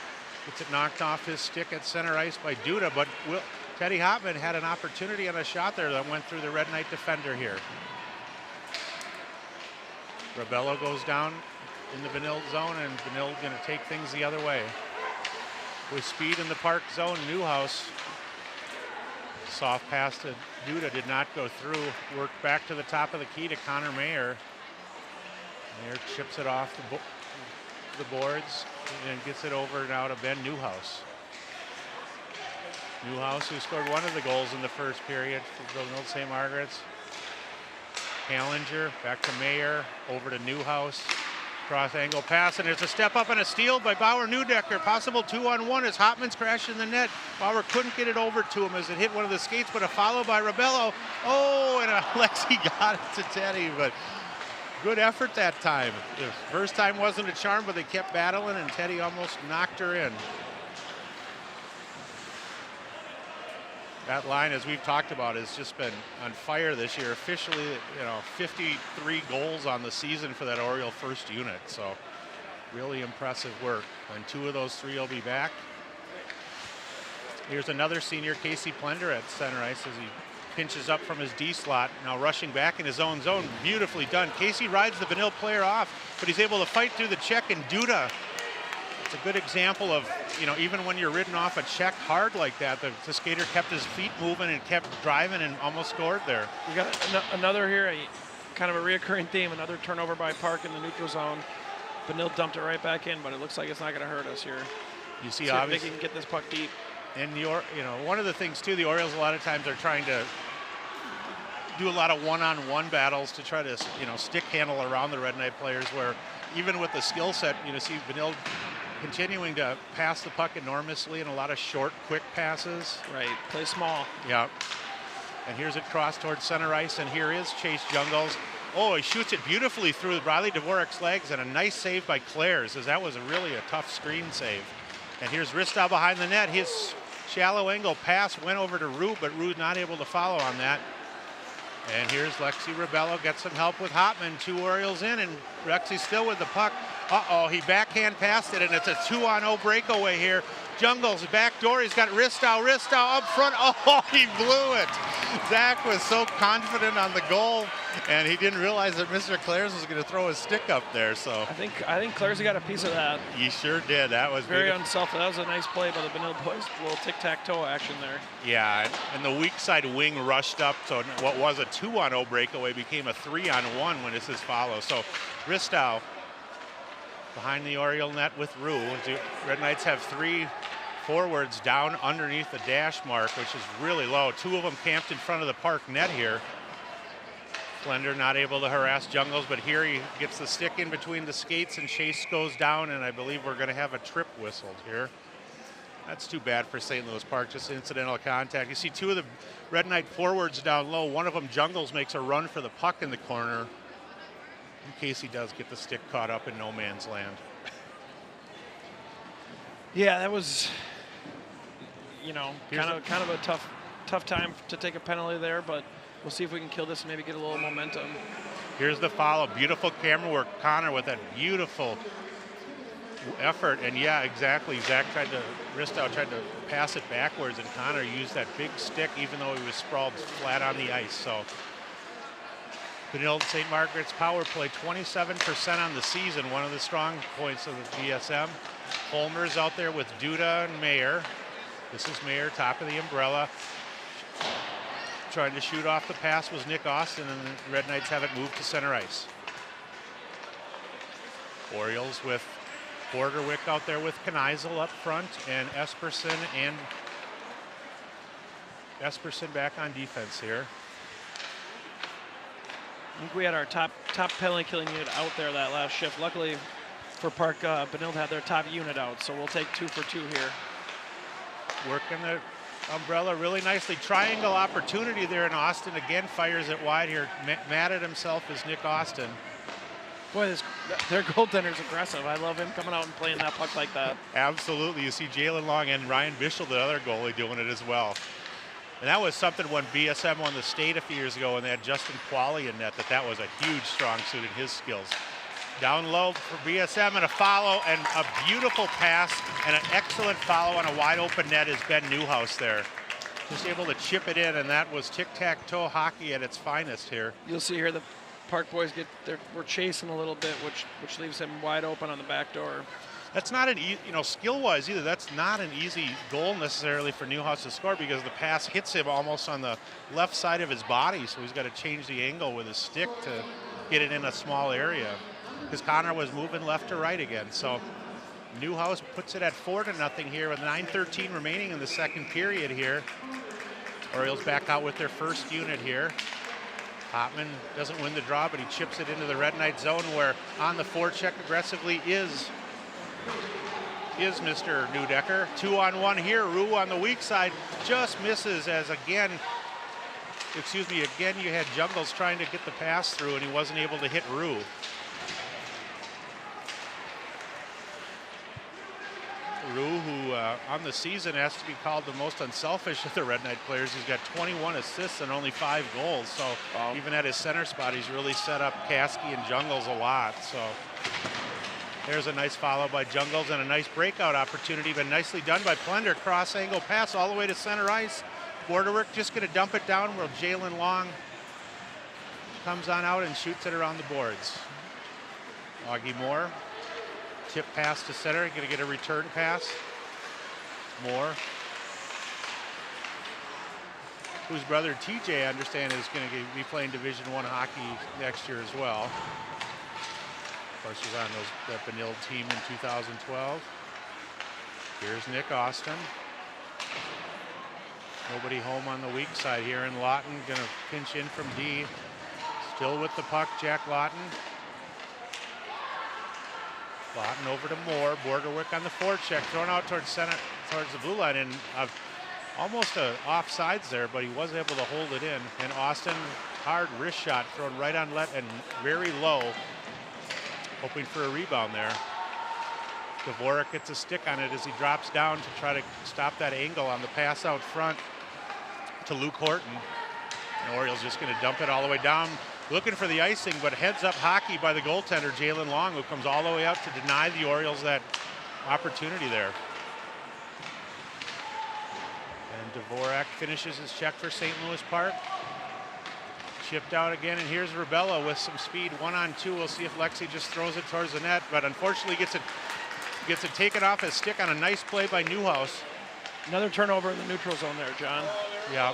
gets it knocked off his stick at center ice by Duda, but Teddy Hopman had an opportunity on a shot there that went through the Red Knight defender here. Rebello goes down in the Benilde zone, and Benilde going to take things the other way. With speed in the park zone, Newhouse, soft pass to Duda, did not go through. Worked back to the top of the key to Connor Mayer. Mayer chips it off the boards and gets it over now to Ben Newhouse. Newhouse, who scored one of the goals in the first period for Benilde St. Margaret's. Hallinger back to Mayer, over to Newhouse. Cross angle pass, and there's a step up and a steal by Bauer Neudecker. Possible 2-on-1 as Hopman's crashed in the net. Bauer couldn't get it over to him as it hit one of the skates, but a follow by Rebello. Oh, and Alexi got it to Teddy, but good effort that time. The first time wasn't a charm, but they kept battling, and Teddy almost knocked her in. That line, as we've talked about, has just been on fire this year. Officially, 53 goals on the season for that Oriole first unit. So really impressive work. And 2 of those 3 will be back. Here's another senior, Casey Plender, at center ice as he pinches up from his D slot. Now rushing back in his own zone. Beautifully done. Casey rides the Benilde player off, but he's able to fight through the check, and Duda, it's a good example of, even when you're ridden off a check hard like that, the skater kept his feet moving and kept driving and almost scored there. We got another here, kind of a reoccurring theme, another turnover by Park in the neutral zone. Benilde dumped it right back in, but it looks like it's not going to hurt us here. You see, obviously, obviously, they can get this puck deep. And one of the things too, the Orioles a lot of times are trying to do a lot of one-on-one battles to try to, stick handle around the Red Knight players, where even with the skill set, see Benilde continuing to pass the puck enormously and a lot of short, quick passes. Right, play small. Yeah. And here's it cross towards center ice, and here is Chase Jungles. Oh, he shoots it beautifully through Riley Dvorak's legs, and a nice save by Clares, as that was really a tough screen save. And here's Ristow behind the net. His shallow angle pass went over to Rue, but Rue not able to follow on that. And here's Lexi Rebello, gets some help with Hopman. 2 Orioles in, and Rexy still with the puck. Uh-oh, he backhand passed it, and it's a 2-on-0 breakaway here. Jungles back door, he's got Ristow up front. Oh, he blew it. Zach was so confident on the goal, and he didn't realize that Mr. Clares was going to throw his stick up there. So I think Clares got a piece of that. He sure did. That was very unselfish. That was a nice play by the Benilde boys. A little tic-tac-toe action there. Yeah, and the weak side wing rushed up, so what was a 2-on-0 breakaway became a 3-on-1 when it's his follow. So Ristow behind the Oriole net with Rue. The Red Knights have 3 forwards down underneath the dash mark, which is really low. 2 of them camped in front of the park net here. Flender not able to harass Jungles, but here he gets the stick in between the skates, and Chase goes down, and I believe we're going to have a trip whistled here. That's too bad for St. Louis Park, just incidental contact. You see 2 of the Red Knight forwards down low. One of them, Jungles, makes a run for the puck in the corner. In case he does get the stick caught up in no man's land. Yeah, that was, kind of a tough time to take a penalty there, but we'll see if we can kill this and maybe get a little momentum. Here's the follow. Beautiful camera work. Connor with that beautiful effort. And yeah, exactly. Ristow tried to pass it backwards, and Connor used that big stick even though he was sprawled flat on the ice. So Benilde St. Margaret's power play, 27% on the season, one of the strong points of the BSM. Holmer's out there with Duda and Mayer. This is Mayer, top of the umbrella. Trying to shoot off the pass was Nick Austin, and the Red Knights have it moved to center ice. Orioles with Borderwick out there with Kneisel up front, and Esperson back on defense here. I think we had our top penalty killing unit out there that last shift. Luckily, for Park Benilde had their top unit out, so we'll take 2 for 2 here. Working the umbrella really nicely. Triangle opportunity there, and Austin again fires it wide here. Mad at himself is Nick Austin. Boy, their goaltender's aggressive. I love him coming out and playing that puck like that. Absolutely. You see Jalen Long and Ryan Bischel, the other goalie, doing it as well. And that was something when BSM won the state a few years ago and they had Justin Qualley in net, that was a huge strong suit in his skills. Down low for BSM and a follow and a beautiful pass and an excellent follow on a wide open net is Ben Newhouse there. Just able to chip it in, and that was tic-tac-toe hockey at its finest here. You'll see here the Park boys we're chasing a little bit, which leaves him wide open on the back door. That's not an skill-wise either. That's not an easy goal necessarily for Newhouse to score because the pass hits him almost on the left side of his body, so he's got to change the angle with his stick to get it in a small area. Because Connor was moving left to right again. So Newhouse puts it at 4-0 here with 9:13 remaining in the second period here. Orioles back out with their first unit here. Hotman doesn't win the draw, but he chips it into the Red Knight zone where on the forecheck aggressively is Mr. Neudecker. 2-on-1 here. Rue on the weak side just misses as again you had Jungles trying to get the pass through and he wasn't able to hit Rue. Rue, who on the season has to be called the most unselfish of the Red Knight players. He's got 21 assists and only 5 goals. So even at his center spot, he's really set up Kasky and Jungles a lot. So there's a nice follow by Jungles and a nice breakout opportunity, but nicely done by Plender. Cross angle pass all the way to center ice. Borderwork just going to dump it down where Jalen Long comes on out and shoots it around the boards. Augie Moore. Tip pass to center, going to get a return pass. Moore, whose brother TJ, I understand, is going to be playing Division I hockey next year as well. Of course, he was on that Benilde team in 2012. Here's Nick Austin. Nobody home on the weak side here, and Lawton going to pinch in from D. Still with the puck, Jack Lawton. Lawton over to Moore. Borderwick on the forecheck, thrown out towards center, towards the blue line, and almost a offsides there, but he was able to hold it in. And Austin, hard wrist shot thrown right on net and very low, hoping for a rebound there. Dvorak gets a stick on it as he drops down to try to stop that angle on the pass out front to Luke Horton. And Orioles just going to dump it all the way down. Looking for the icing, but heads up hockey by the goaltender, Jalen Long, who comes all the way up to deny the Orioles that opportunity there. And Dvorak finishes his check for St. Louis Park. Chipped out again, and here's Ribella with some speed, 1-on-2. We'll see if Lexi just throws it towards the net, but unfortunately gets it taken off his stick on a nice play by Newhouse. Another turnover in the neutral zone there, John. Yeah.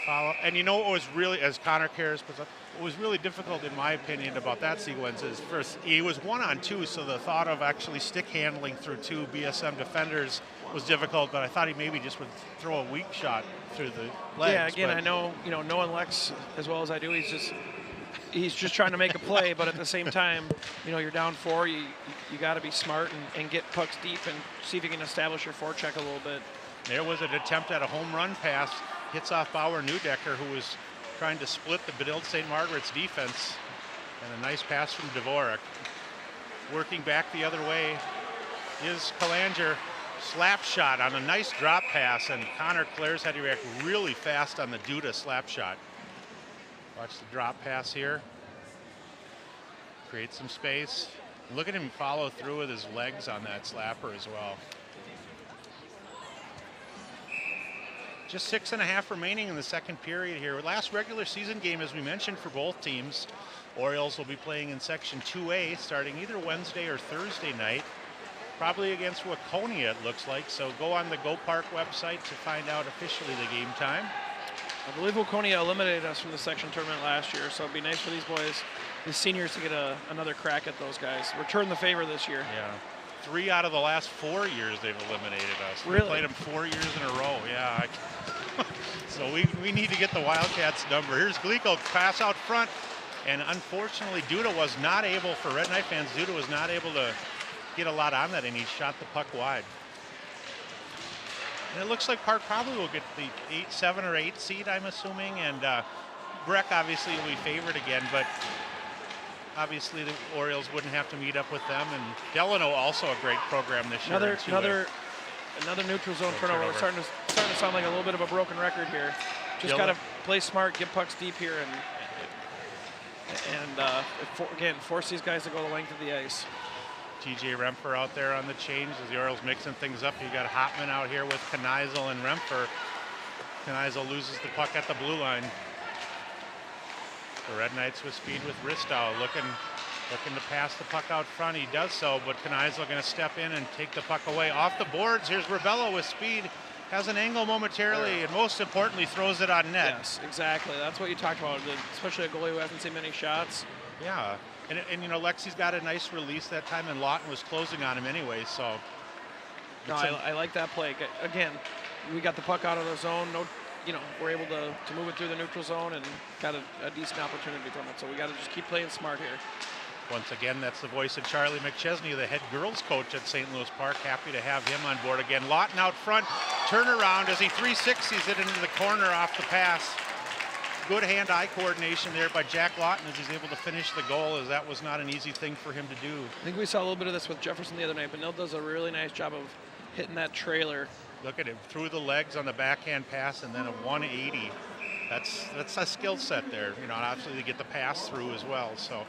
Follow. And you know what was really, as Connor cares, what was really difficult in my opinion about that sequence is first, he was 1-on-2, so the thought of actually stick handling through 2 BSM defenders was difficult, but I thought he maybe just would throw a weak shot through the legs. Yeah, again, I know, knowing Lex as well as I do, he's just trying to make a play, but at the same time, you're down 4, you got to be smart and get pucks deep and see if you can establish your forecheck a little bit. There was an attempt at a home run pass. Hits off Bauer Neudecker, who was trying to split the Benilde St. Margaret's defense. And a nice pass from Dvorak. Working back the other way is Kalanger. Slap shot on a nice drop pass, and Connor Clares had to react really fast on the Duda slap shot. Watch the drop pass here. Create some space. Look at him follow through with his legs on that slapper as well. Just 6.5 remaining in the second period here. Last regular season game, as we mentioned, for both teams. Orioles will be playing in Section 2A starting either Wednesday or Thursday night. Probably against Waconia, it looks like. So go on the Go Park website to find out officially the game time. I believe Waconia eliminated us from the section tournament last year, so it'd be nice for these boys, these seniors, to get another crack at those guys. Return the favor this year. Yeah. 3 out of the last 4 years they've eliminated us. Really? We played them 4 years in a row. Yeah. So we need to get the Wildcats number. Here's Glico, pass out front. And unfortunately, Duda was not able, for Red Knight fans, Duda was not able to get a lot on that, and he shot the puck wide. And it looks like Park probably will get the 7 or 8 seed, I'm assuming, and Breck obviously will be favored again, but obviously the Orioles wouldn't have to meet up with them. And Delano also a great program this year. Another neutral zone turnover. We're starting to sound like a little bit of a broken record here. Just got to play smart, get pucks deep here, and again, force these guys to go the length of the ice. TJ Remfer out there on the change as the Orioles mixing things up. You got Hopman out here with Kneisel and Remfer. Kneisel loses the puck at the blue line. The Red Knights with speed with Ristow looking to pass the puck out front. He does so, but Kneisel going to step in and take the puck away. Off the boards, here's Rebello with speed. Has an angle momentarily, and most importantly, throws it on net. Yes, exactly. That's what you talked about, especially a goalie who hasn't seen many shots. Yeah, and you know, Lexi's got a nice release that time, and Lawton was closing on him anyway, so. No, I like that play. Again, we got the puck out of the zone. We're able to move it through the neutral zone and got a decent opportunity from it. So we got to just keep playing smart here. Once again, that's the voice of Charlie McChesney, the head girls coach at St. Louis Park. Happy to have him on board again. Lawton out front, turnaround as he 360s it into the corner off the pass. Good hand-eye coordination there by Jack Lawton as he's able to finish the goal, as that was not an easy thing for him to do. I think we saw a little bit of this with Jefferson the other night, but Neil does a really nice job of hitting that trailer. Look at him, through the legs on the backhand pass and then a 180. That's a skill set there, you know, and obviously to get the pass through as well, so.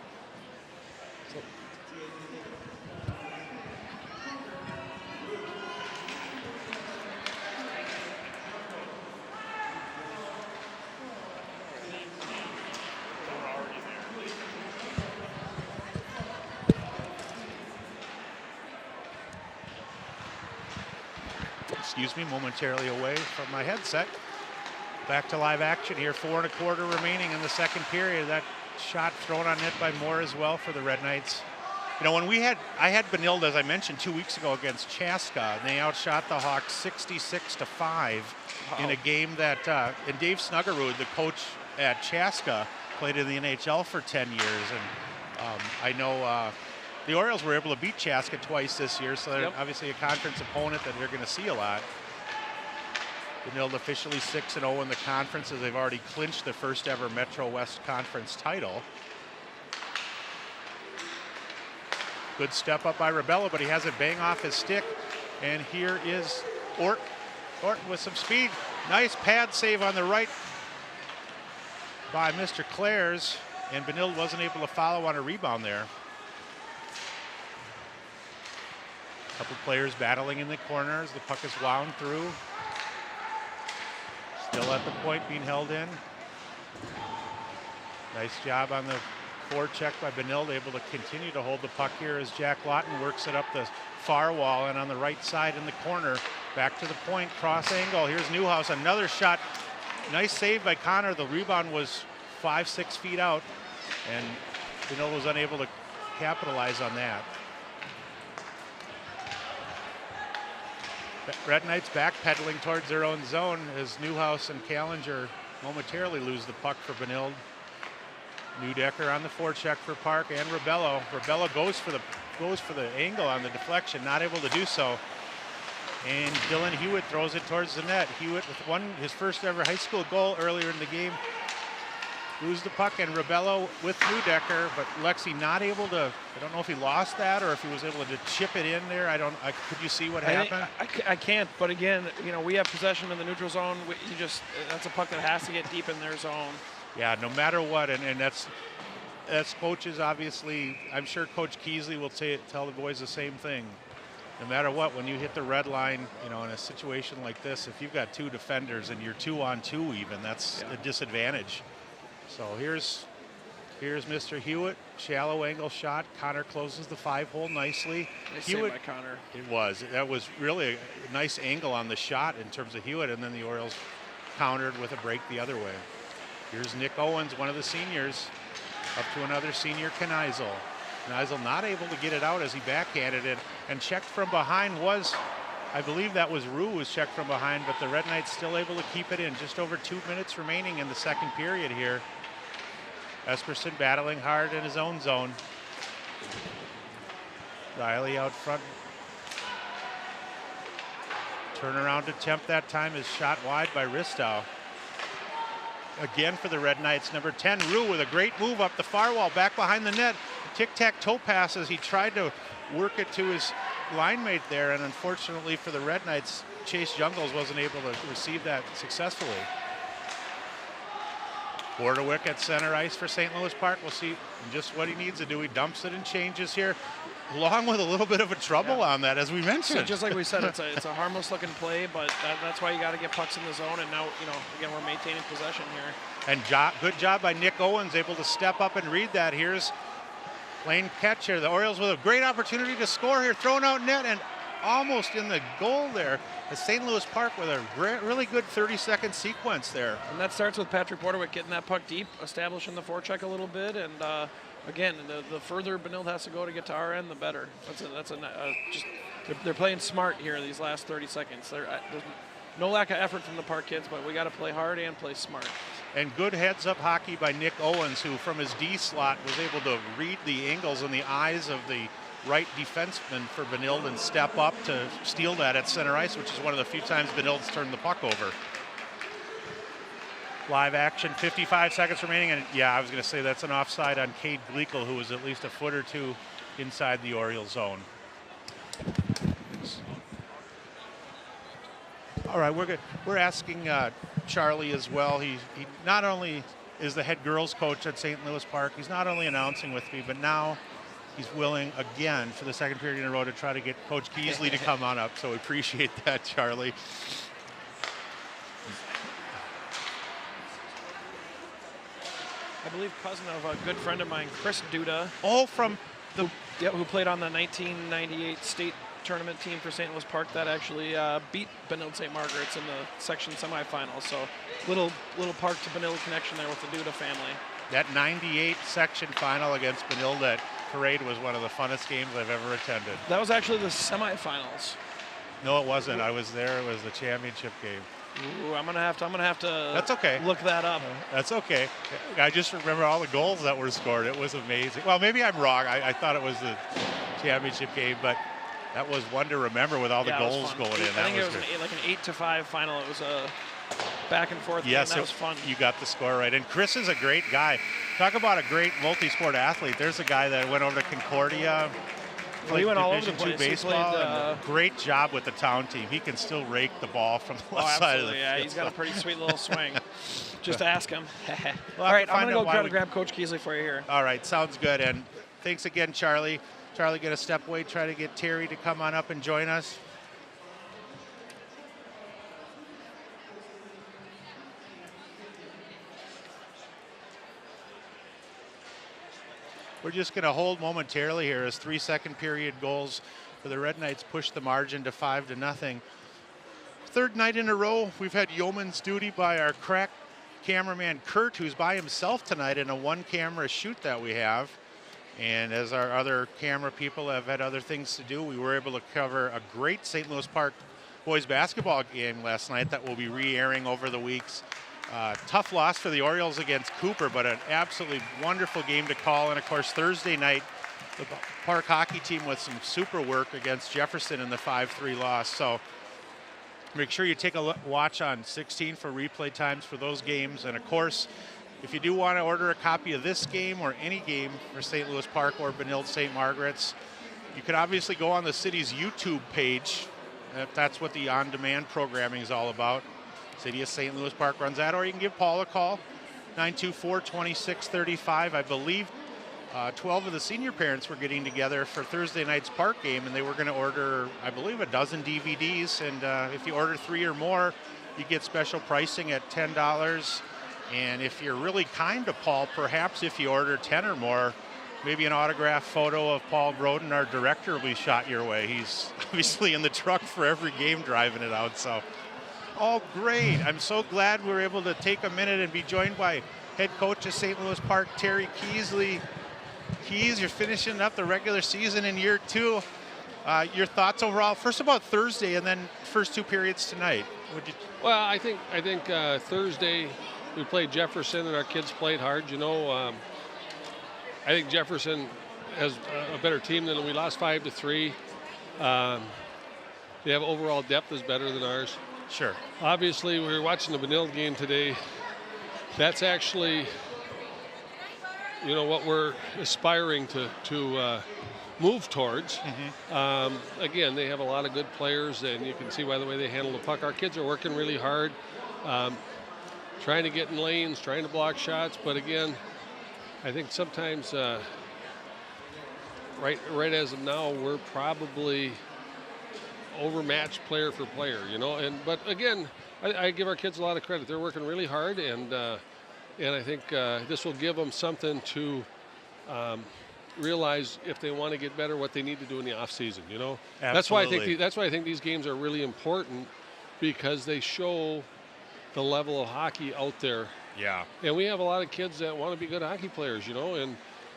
Excuse me, momentarily away from my headset. Back to live action here, 4 1/4 remaining in the second period. That shot thrown on net by Moore as well for the Red Knights. You know, when I had Benilde, as I mentioned, 2 weeks ago against Chaska, and they outshot the Hawks 66-5 in a game that, and Dave Snuggerud, the coach at Chaska, played in the NHL for 10 years. And I know the Orioles were able to beat Chaska twice this year, so they're obviously a conference opponent that they're going to see a lot. Benilde officially 6-0 in the conference as they've already clinched the first ever Metro West Conference title. Good step up by Rebello, but he has it bang off his stick. And here is Orton with some speed. Nice pad save on the right by Mr. Clares, and Benilde wasn't able to follow on a rebound there. A couple players battling in the corners. The puck is wound through. Still at the point, being held in. Nice job on the forecheck by Benilde, able to continue to hold the puck here as Jack Lawton works it up the far wall, and on the right side in the corner, back to the point, cross angle. Here's Newhouse, another shot. Nice save by Connor. The rebound was 5-6 feet out, and Benilde was unable to capitalize on that. Red Knights backpedaling towards their own zone as Newhouse and Callinger momentarily lose the puck for Benilde. Neudecker on the forecheck for Park, and Rebello. Rebello goes for the angle on the deflection, not able to do so. And Dylan Hewitt throws it towards the net. Hewitt with his first ever high school goal earlier in the game. Lose the puck, and Rebello with Neudecker, but Lexi not able to, I don't know if he lost that or if he was able to chip it in there. Could you see what happened? I can't, but again, you know, we have possession in the neutral zone. That's a puck that has to get deep in their zone. Yeah, no matter what, and that's coaches, obviously. I'm sure Coach Keesley will tell the boys the same thing. No matter what, when you hit the red line, you know, in a situation like this, if you've got 2 defenders and you're 2-on-2 even, that's a disadvantage. So here's Mr. Hewitt, shallow angle shot. Connor closes the 5-hole nicely. Hewitt by Connor. That was really a nice angle on the shot in terms of Hewitt, and then the Orioles countered with a break the other way. Here's Nick Owens, one of the seniors, up to another senior, Kneisel. Kneisel not able to get it out as he backhanded it, and checked from behind was, I believe that was Rue was checked from behind, but the Red Knights still able to keep it in. Just over 2 minutes remaining in the second period here. Esperson battling hard in his own zone. Riley out front. Turnaround attempt that time is shot wide by Ristow. Again for the Red Knights, number 10, Rue with a great move up the far wall, back behind the net. Tic-tac-toe passes. He tried to work it to his line mate there, and unfortunately for the Red Knights, Chase Jungles wasn't able to receive that successfully. Bordewick at center ice for St. Louis Park. We'll see just what he needs to do. He dumps it and changes here, along with a little bit of a trouble on that, as we mentioned. Yeah, just like we said, it's a harmless looking play, but that's why you got to get pucks in the zone. And now, again, we're maintaining possession here. And good job by Nick Owens, able to step up and read that. Here's lane catch here. The Orioles with a great opportunity to score here, thrown out net and almost in the goal there. St. Louis Park with a really good 30-second sequence there. And that starts with Patrick Bordewick getting that puck deep, establishing the forecheck a little bit, and again, the further Benilde has to go to get to our end, the better. They're playing smart here these last 30 seconds. There's no lack of effort from the Park kids, but we got to play hard and play smart. And good heads-up hockey by Nick Owens, who from his D slot was able to read the angles and the eyes of the right defenseman for Benilde and step up to steal that at center ice, which is one of the few times Benilde's turned the puck over. Live action, 55 seconds remaining, and yeah, I was going to say that's an offside on Cade Gleekel, who was at least a foot or two inside the Orioles zone. All right, we're asking Charlie as well. He not only is the head girls coach at St. Louis Park, he's not only announcing with me, but now he's willing again for the second period in a row to try to get Coach Keasley to come on up. So we appreciate that, Charlie. I believe cousin of a good friend of mine, Chris Duda. Oh, from the who played on the 1998 state tournament team for St. Louis Park that actually beat Benilde St. Margaret's in the section semifinals. So little Park to Benilde connection there with the Duda family. That 98 section final against Benilde at Parade was one of the funnest games I've ever attended. That was actually the semifinals. No, it wasn't. I was there. It was the championship game. Ooh, I'm gonna have to. That's okay. Look that up. That's okay. I just remember all the goals that were scored. It was amazing. Well, maybe I'm wrong. I thought it was the championship game, but that was one to remember with all the goals going in. I think it was like an 8-5 final. It was a back and forth yes, game. That was fun. You got the score right. And Chris is a great guy. Talk about a great multi-sport athlete. There's a guy that went over to Concordia. Well, he went all over the Division place. II baseball. And great job with the town team. He can still rake the ball from the left side of the field. Yeah, he's got a pretty sweet little swing. Just ask him. All right, I'm going to go try to grab Coach Keasley for you here. All right, sounds good. And thanks again, Charlie. Charlie, get a step away. Try to get Terry to come on up and join us. We're just going to hold momentarily here as 3 second period goals for the Red Knights push the margin to 5-0. Third night in a row, we've had yeoman's duty by our crack cameraman Kurt, who's by himself tonight in a one-camera shoot that we have. And as our other camera people have had other things to do, we were able to cover a great St. Louis Park boys basketball game last night that will be re-airing over the weeks. Tough loss for the Orioles against Cooper, but an absolutely wonderful game to call. And of course, Thursday night, the Park hockey team with some super work against Jefferson in the 5-3 loss. So make sure you take a watch on 16 for replay times for those games. And of course, if you do want to order a copy of this game or any game for St. Louis Park or Benilde St. Margaret's, you can obviously go on the city's YouTube page. That's what the on-demand programming is all about. City of St. Louis Park runs that, or you can give Paul a call, 924-2635. I believe 12 of the senior parents were getting together for Thursday night's Park game, and they were going to order, I believe, a dozen DVDs. And if you order 3 or more, you get special pricing at $10. And if you're really kind to Paul, perhaps if you order 10 or more, maybe an autographed photo of Paul Groden, our director, will be shot your way. He's obviously in the truck for every game driving it out, so. Oh, great. I'm so glad we were able to take a minute and be joined by head coach of St. Louis Park, Terry Keasley. Keys, you're finishing up the regular season in year 2. Your thoughts overall, first about Thursday and then first 2 periods tonight. Well, I think Thursday we played Jefferson and our kids played hard. You know, I think Jefferson has a better team than we lost 5-3. They have overall depth is better than ours. Sure. Obviously, we were watching the Benilde game today. That's actually, what we're aspiring to move towards. Again, they have a lot of good players, and you can see by the way they handle the puck. Our kids are working really hard, trying to get in lanes, trying to block shots. But again, I think sometimes, right as of now, we're probably overmatched player for player, but again, I give our kids a lot of credit. They're working really hard, and I think this will give them something to realize if they want to get better, what they need to do in the off season. That's why I think these games are really important, because they show the level of hockey out there. Yeah. And we have a lot of kids that want to be good hockey players,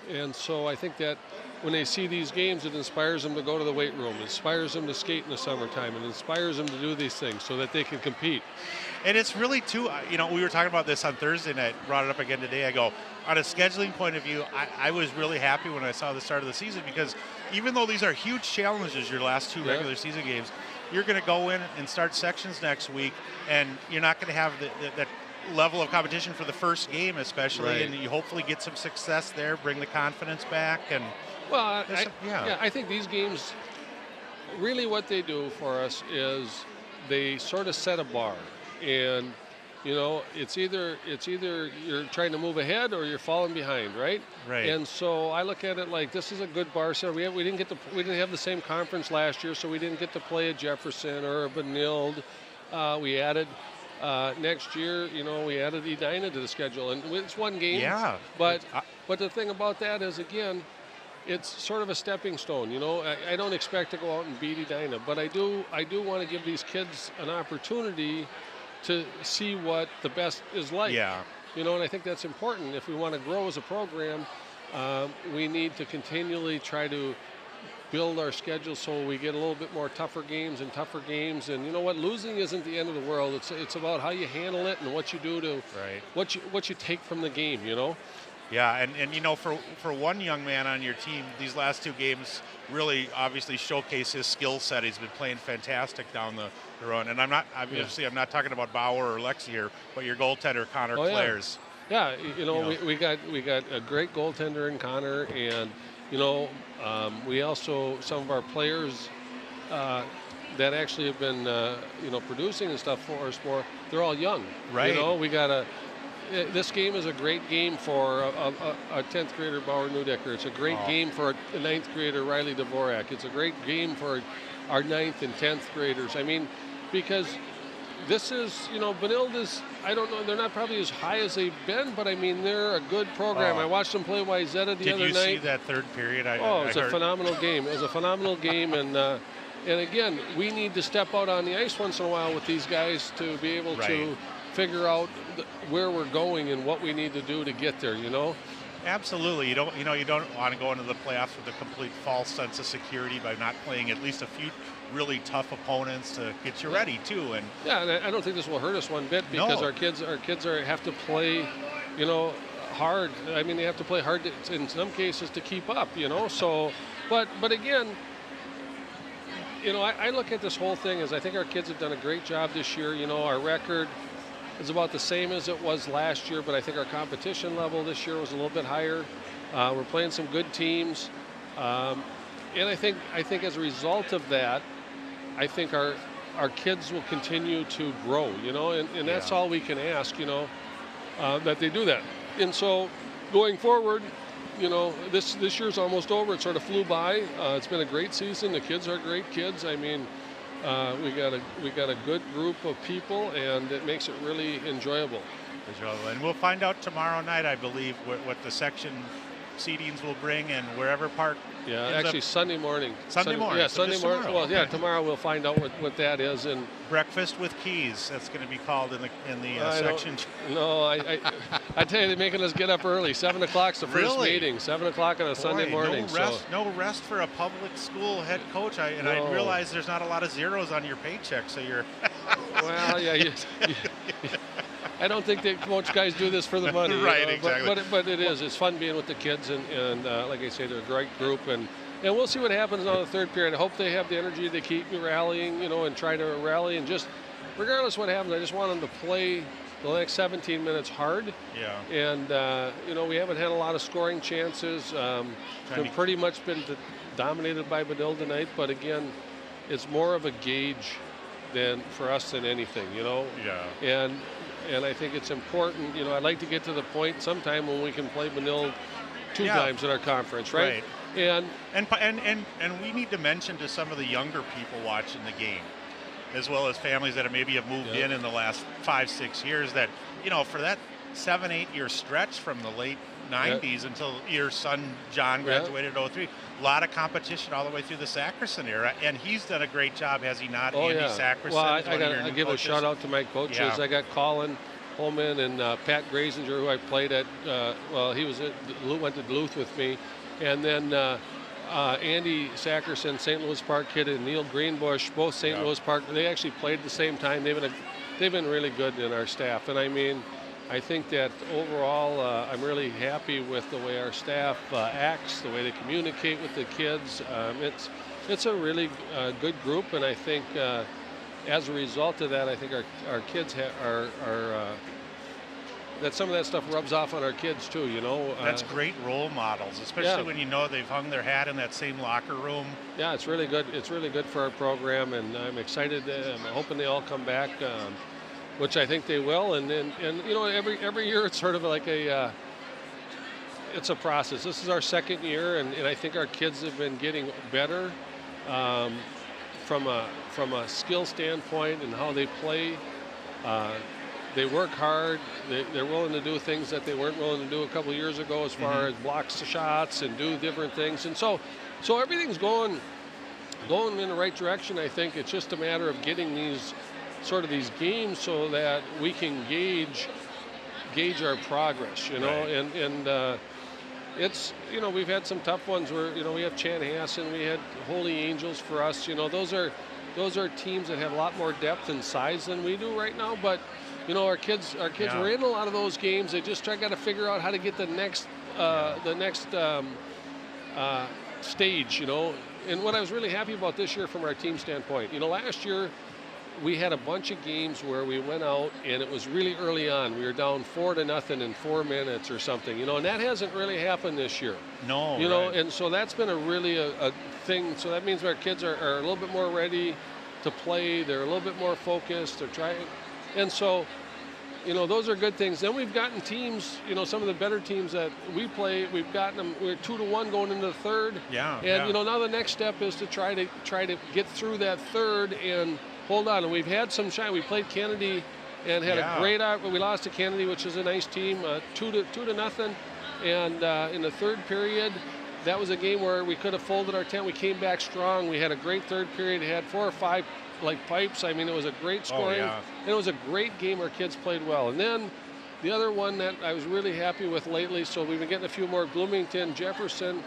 and so I think that when they see these games, it inspires them to go to the weight room, it inspires them to skate in the summertime, it inspires them to do these things so that they can compete. And it's really, too, we were talking about this on Thursday night, brought it up again today. I go, on a scheduling point of view, I was really happy when I saw the start of the season, because even though these are huge challenges, your last two regular season games, you're going to go in and start sections next week, and you're not going to have that level of competition for the first game, especially, and you hopefully get some success there, bring the confidence back, and I think these games, really what they do for us is they sort of set a bar, and it's either you're trying to move ahead or you're falling behind, right? And so I look at it like this is a good bar set. We didn't have the same conference last year, so we didn't get to play at Jefferson or a Benilde. We added. Next year, we added Edina to the schedule, and it's one game. Yeah. But the thing about that is, again, it's sort of a stepping stone. I don't expect to go out and beat Edina, but I do want to give these kids an opportunity to see what the best is like. Yeah. And I think that's important. If we want to grow as a program, we need to continually try to build our schedule so we get a little bit more tougher games. And you know what, losing isn't the end of the world. It's about how you handle it and what you do to what you take from the game. Yeah, and for one young man on your team, these last two games really obviously showcase his skill set. He's been playing fantastic down the run, and I'm not talking about Bauer or Lexi here, but your goaltender Connor Clares. Yeah, we got a great goaltender in Connor, and we also, some of our players that actually have been, producing and stuff for us they're all young. Right. This game is a great game for a 10th grader, Bauer Neudecker. It's a great game for a 9th grader, Riley Dvorak. It's a great game for our 9th and 10th graders. I mean, because this is, Benilde is, I don't know, they're not probably as high as they've been, but I mean, they're a good program. I watched them play Wayzata the other night. Did you see that third period? It was a phenomenal game. It was a phenomenal game, and again, we need to step out on the ice once in a while with these guys to be able to figure out where we're going and what we need to do to get there, Absolutely. You don't want to go into the playoffs with a complete false sense of security by not playing at least a few really tough opponents to get you ready too. And and I don't think this will hurt us one bit, because our kids have to play, hard. I mean, they have to play hard in some cases to keep up, So, but again, I look at this whole thing as I think our kids have done a great job this year. Our record is about the same as it was last year, but I think our competition level this year was a little bit higher. We're playing some good teams, and I think as a result of that, I think our kids will continue to grow. And that's all we can ask. That they do that. And so going forward, this year's almost over. It sort of flew by. It's been a great season. The kids are great kids. I mean, we got a good group of people, and it makes it really enjoyable. And we'll find out tomorrow night, I believe, what the section seedings will bring and wherever park. Yeah, actually Sunday morning. Sunday morning. Yeah, so Sunday morning. Tomorrow. Well, yeah, tomorrow we'll find out what that is. And breakfast with keys. That's going to be called in the section. No, I tell you, they're making us get up early. 7 o'clock's the first meeting. 7 o'clock on a Sunday morning. No rest for a public school head coach. I realize there's not a lot of zeros on your paycheck, so you're. Well, yeah. I don't think that most guys do this for the money. Right, you know? exactly. But it is. It's fun being with the kids, and like I say, they're a great group, and we'll see what happens on the third period. I hope they have the energy to keep rallying, and try to rally, and just regardless of what happens, I just want them to play the next 17 minutes hard. Yeah. And we haven't had a lot of scoring chances. We've pretty much been dominated by Medill tonight, but again, it's more of a gauge for us than anything, Yeah. And I think it's important, I'd like to get to the point sometime when we can play Manil two times in our conference, right? And we need to mention to some of the younger people watching the game, as well as families that maybe have moved in the last 5-6 years, that, for that 7-8 year stretch from the late 90s until your son John graduated in 03, a lot of competition all the way through the Sackerson era, and he's done a great job, has he not? Andy Sackerson. Well, I got to give a shout out to my coaches. I got Colin Holman and Pat Grazinger, who I played at. He went to Duluth with me, and then Andy Sackerson, St. Louis Park kid, and Neil Greenbush, both St. Louis Park. They actually played at the same time. They've been really good in our staff, and I think that overall, I'm really happy with the way our staff acts, the way they communicate with the kids. It's a really good group, and I think as a result of that, I think our kids that some of that stuff rubs off on our kids too. That's great role models, especially when they've hung their hat in that same locker room. Yeah, it's really good. It's really good for our program, and I'm excited. I'm hoping they all come back. Which I think they will, and every year it's sort of like it's a process. This is our second year, and I think our kids have been getting better from a skill standpoint and how they play. They work hard. They're willing to do things that they weren't willing to do a couple of years ago, as far as block shots and do different things, and so everything's going in the right direction. I think it's just a matter of getting these games so that we can gauge our progress, and it's, we've had some tough ones where, we have Chanhassen, we had Holy Angels for us, those are teams that have a lot more depth and size than we do right now, but, our kids were in a lot of those games. They just got to figure out how to get the next stage, and what I was really happy about this year from our team standpoint, last year, we had a bunch of games where we went out and it was really early on. We were down 4-0 in 4 minutes or something, and that hasn't really happened this year. No, and so that's been a thing. So that means our kids are a little bit more ready to play. They're a little bit more focused. They're trying, and so, those are good things. Then we've gotten teams, some of the better teams that we play, we've gotten them. We're 2-1 going into the third. And now the next step is to try to get through that third and hold on. And we've had some shine. We played Kennedy and had a great out. We lost to Kennedy, which is a nice team, 2-0. And in the third period, that was a game where we could have folded our tent. We came back strong. We had a great third period. Had 4 or 5 pipes. It was a great scoring. And it was a great game. Our kids played well. And then the other one that I was really happy with lately, so we've been getting a few more. Bloomington, Jefferson.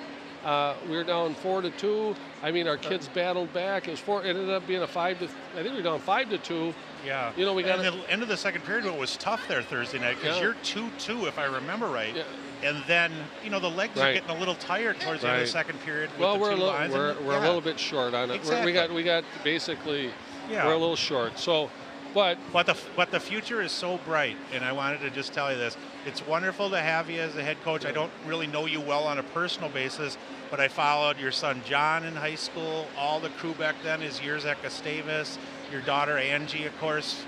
We were down 4-2. Our kids battled back. It ended up being a 5-. I think we were down 5-2. Yeah. We got the end of the second period. It was tough there Thursday night because you're 2-2, if I remember right. Yeah. And then the legs are getting a little tired towards the end of the second period. Well, with the two lines. We're a little bit short on it. Exactly. We got basically. Yeah. We're a little short. So. But the future is so bright, and I wanted to just tell you this. It's wonderful to have you as a head coach. I don't really know you well on a personal basis, but I followed your son John in high school, all the crew back then, his years at Gustavus. Your daughter Angie, of course,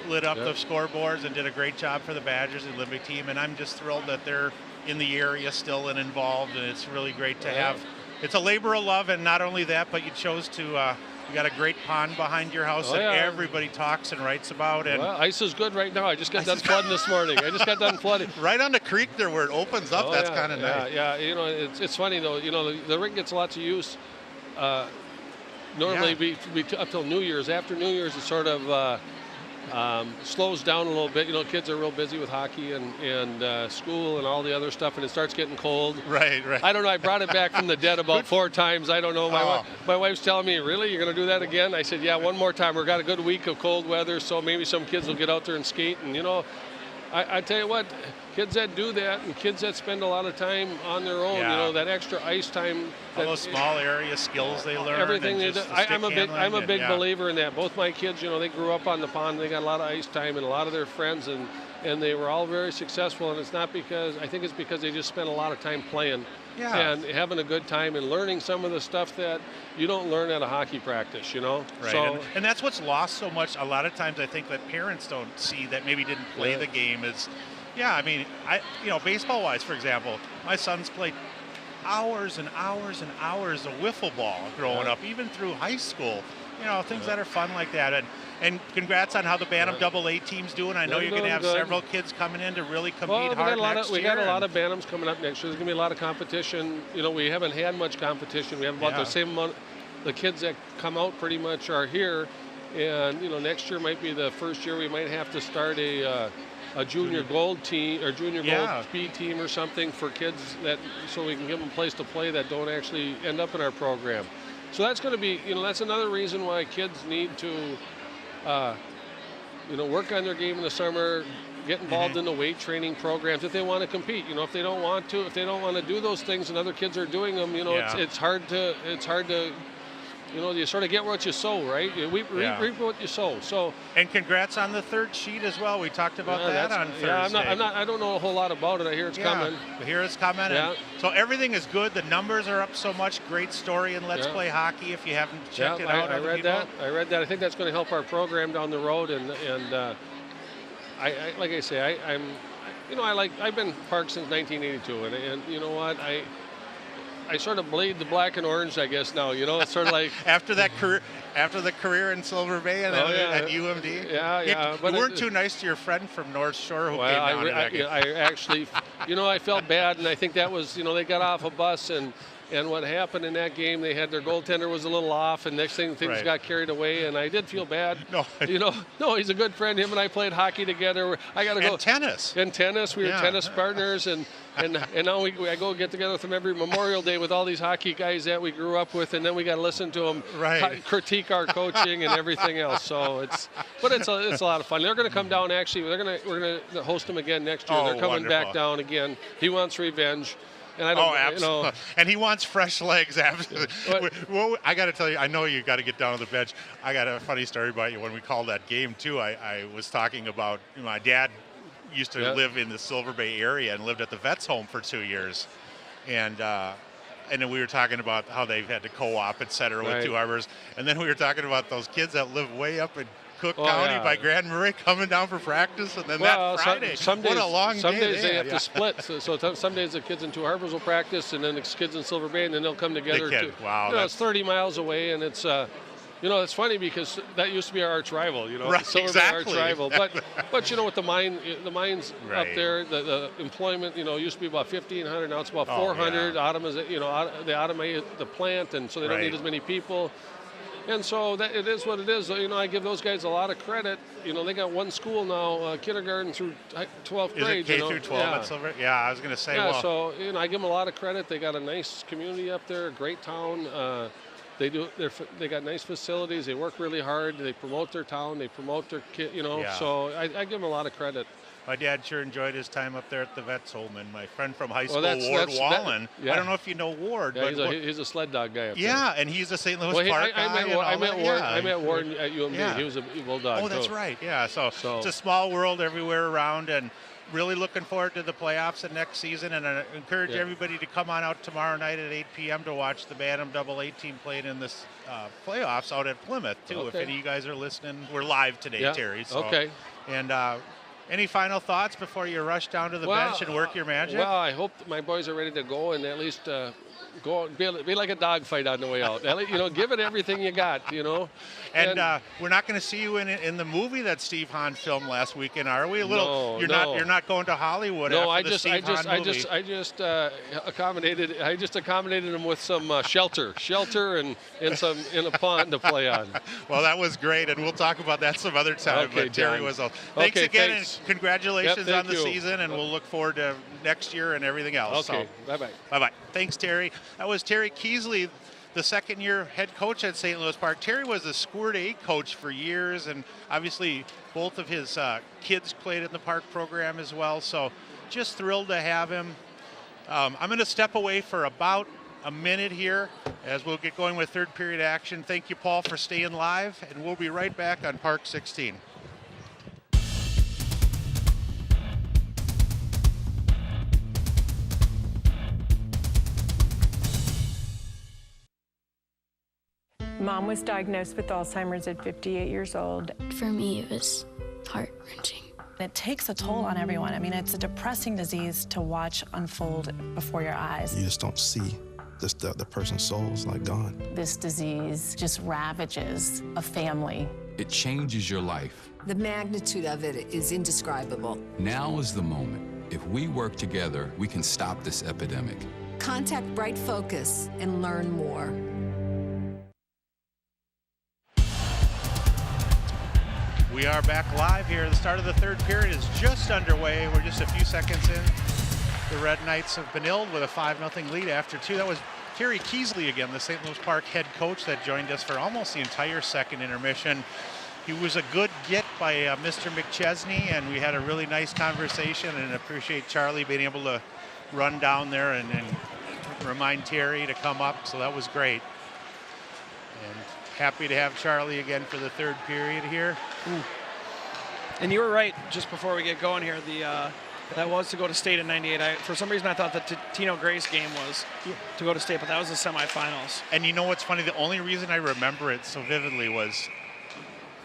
lit up the scoreboards and did a great job for the Badgers and Olympic team, and I'm just thrilled that they're in the area still and involved, and it's really great to have. It's a labor of love, and not only that, but you chose to you got a great pond behind your house that everybody talks and writes about. And ice is good right now. I just got done flooding this morning. I just got done flooding. Right on the creek there where it opens up. That's kind of nice. Yeah, it's funny though. The rink gets lots of use. Normally, up till New Year's. After New Year's, it's sort of slows down a little bit. You know, kids are real busy with hockey and school and all the other stuff, and it starts getting cold. Right. I don't know. I brought it back from the dead about 4 times. I don't know. My wife's telling me, really? You're going to do that again? I said, yeah, one more time. We've got a good week of cold weather, so maybe some kids will get out there and skate. And, you know, I tell you what, kids that do that and kids that spend a lot of time on their own, you know, that extra ice time. All those small area skills they learn. Everything they do. I'm a big yeah. believer in that. Both my kids, you know, they grew up on the pond. They got a lot of ice time and a lot of their friends, and they were all very successful. And it's not because, I think it's because they just spent a lot of time playing and having a good time and learning some of the stuff that you don't learn at a hockey practice, you know? Right, so, and that's what's lost so much. A lot of times I think that parents don't see that maybe didn't play the game is, I mean, baseball-wise, for example, my sons played hours and hours and hours of wiffle ball growing up, even through high school. You know, things that are fun like that. And congrats on how the Bantam AA team's doing. I know you're going to have several kids coming in to really compete hard next year. We got a lot of Bantams coming up next year. There's going to be a lot of competition. You know, we haven't had much competition. We have about the same amount. The kids that come out pretty much are here. And, you know, next year might be the first year we might have to start a junior gold team or junior gold B team or something for kids so we can give them a place to play that don't actually end up in our program. So that's going to be, you know, that's another reason why kids need to, work on their game in the summer, get involved in the weight training programs if they want to compete. You know, if they don't want to do those things and other kids are doing them, you know, it's hard to, you know, you sort of get what you sow, right? You reap what you sow. So. And congrats on the third sheet as well. We talked about that on Thursday. I don't know a whole lot about it. I hear it's coming. Here it's coming. Yeah. And so everything is good. The numbers are up so much. Great story in Let's Play Hockey. If you haven't checked it out, I read that. I think that's going to help our program down the road. And like I say, I've been parked since 1982, and you know what, I sort of bleed the black and orange, I guess, now. You know, it's sort of like after the career in Silver Bay and at UMD. Yeah. But you weren't too nice to your friend from North Shore who came down I actually, you know, I felt bad, and I think that was, you know, they got off a bus and what happened in that game, they had their goaltender was a little off, and next thing things got carried away, and I did feel bad. No, he's a good friend. Him and I played hockey together. I got to go. And tennis. We were tennis partners, and now I go get together with them every Memorial Day with all these hockey guys that we grew up with, and then we got to listen to them critique our coaching and everything else. So it's a lot of fun. They're going to come down. Actually, we're going to host them again next year. They're coming back down again. He wants revenge. And I don't, absolutely. You know, and he wants fresh legs after. Well, I got to tell you, I know you got to get down to the bench. I got a funny story about you. When we called that game too, I was talking about my dad used to live in the Silver Bay area and lived at the Vets home for 2 years, and then we were talking about how they've had to co-op, et cetera, with Two Harbors, and then we were talking about those kids that live way up in Cook County by Grand Marais coming down for practice, and then that Friday. Some days, what a long day. Some days they have to split. So some days the kids in Two Harbors will practice, and then the kids in Silver Bay, and then they'll come together. Wow. It's 30 miles away, and it's it's funny because that used to be our arch rival. You know, Silver Bay arch rival. But you know, with the mines up there, the employment, you know, used to be about 1,500. Now it's about 400. They automate the plant, and so they don't need as many people. And so it is what it is. You know, I give those guys a lot of credit. You know, they got one school now, kindergarten through 12th grade. Is it K through 12 at Silver? Yeah, I was going to say. Yeah, so you know, I give them a lot of credit. They got a nice community up there, a great town. They got nice facilities. They work really hard. They promote their town. They promote their kid. You know, so I give them a lot of credit. My dad sure enjoyed his time up there at the Vets home, and my friend from high school, Ward Wallen. I don't know if you know Ward, but he's a sled dog guy up there. Yeah, and he's a St. Louis Park guy. I met Ward at UMD. He was a bulldog. Oh, that's right. Yeah, so it's a small world everywhere around, and really looking forward to the playoffs and next season. And I encourage everybody to come on out tomorrow night at 8 p.m. to watch the Bantam AA team playing in this playoffs out at Plymouth too. Okay. If any of you guys are listening, we're live today, Terry. So, okay. And any final thoughts before you rush down to the bench and work your magic? Well, I hope my boys are ready to go and at least Go be like a dogfight on the way out. You know, give it everything you got. You know. And we're not going to see you in the movie that Steve Hahn filmed last weekend, are we? No, You're not going to Hollywood. No, after the Steve Hahn movie. I just accommodated him with some shelter and in a pond to play on. Well, that was great, and we'll talk about that some other time. Okay, but Terry John. was all. Thanks again, and congratulations Yep, on the thank you. season, and we'll look forward to next year and everything else. Okay, bye-bye. Bye-bye. Thanks, Terry. That was Terry Keesley, the second-year head coach at St. Louis Park. Terry was the Squirt A coach for years, and obviously both of his kids played in the park program as well, so just thrilled to have him. I'm going to step away for about a minute here as we'll get going with third period action. Thank you, Paul, for staying live, and we'll be right back on Park 16. Mom was diagnosed with Alzheimer's at 58 years old. For me, it was heart-wrenching. It takes a toll on everyone. I mean, it's a depressing disease to watch unfold before your eyes. You just don't see the person's soul is like gone. This disease just ravages a family. It changes your life. The magnitude of it is indescribable. Now is the moment. If we work together, we can stop this epidemic. Contact Bright Focus and learn more. We are back live here. The start of the third period is just underway. We're just a few seconds in. The Red Knights have been illed with a 5-0 lead after two. That was Terry Keesley again, the St. Louis Park head coach that joined us for almost the entire second intermission. He was a good get by Mr. McChesney, and we had a really nice conversation, and appreciate Charlie being able to run down there and remind Terry to come up, so that was great. And happy to have Charlie again for the third period here. Ooh. And you were right, just before we get going here, that was to go to state in '98. For some reason, I thought that Tino Grace game was to go to state, but that was the semifinals. And you know what's funny? The only reason I remember it so vividly was,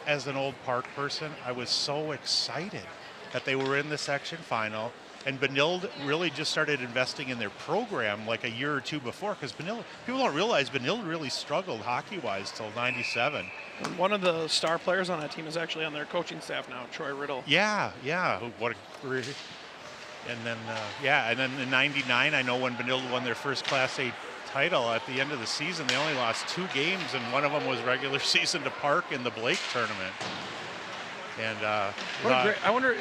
as an old Park person, I was so excited that they were in the section final. And Benilde really just started investing in their program like a year or two before, because Benilde, people don't realize Benilde really struggled hockey-wise till '97. One of the star players on that team is actually on their coaching staff now, Troy Riddle. Yeah. What a career. And then in '99, I know when Benilde won their first Class A title at the end of the season, they only lost 2 games, and one of them was regular season to Park in the Blake tournament. And I wonder,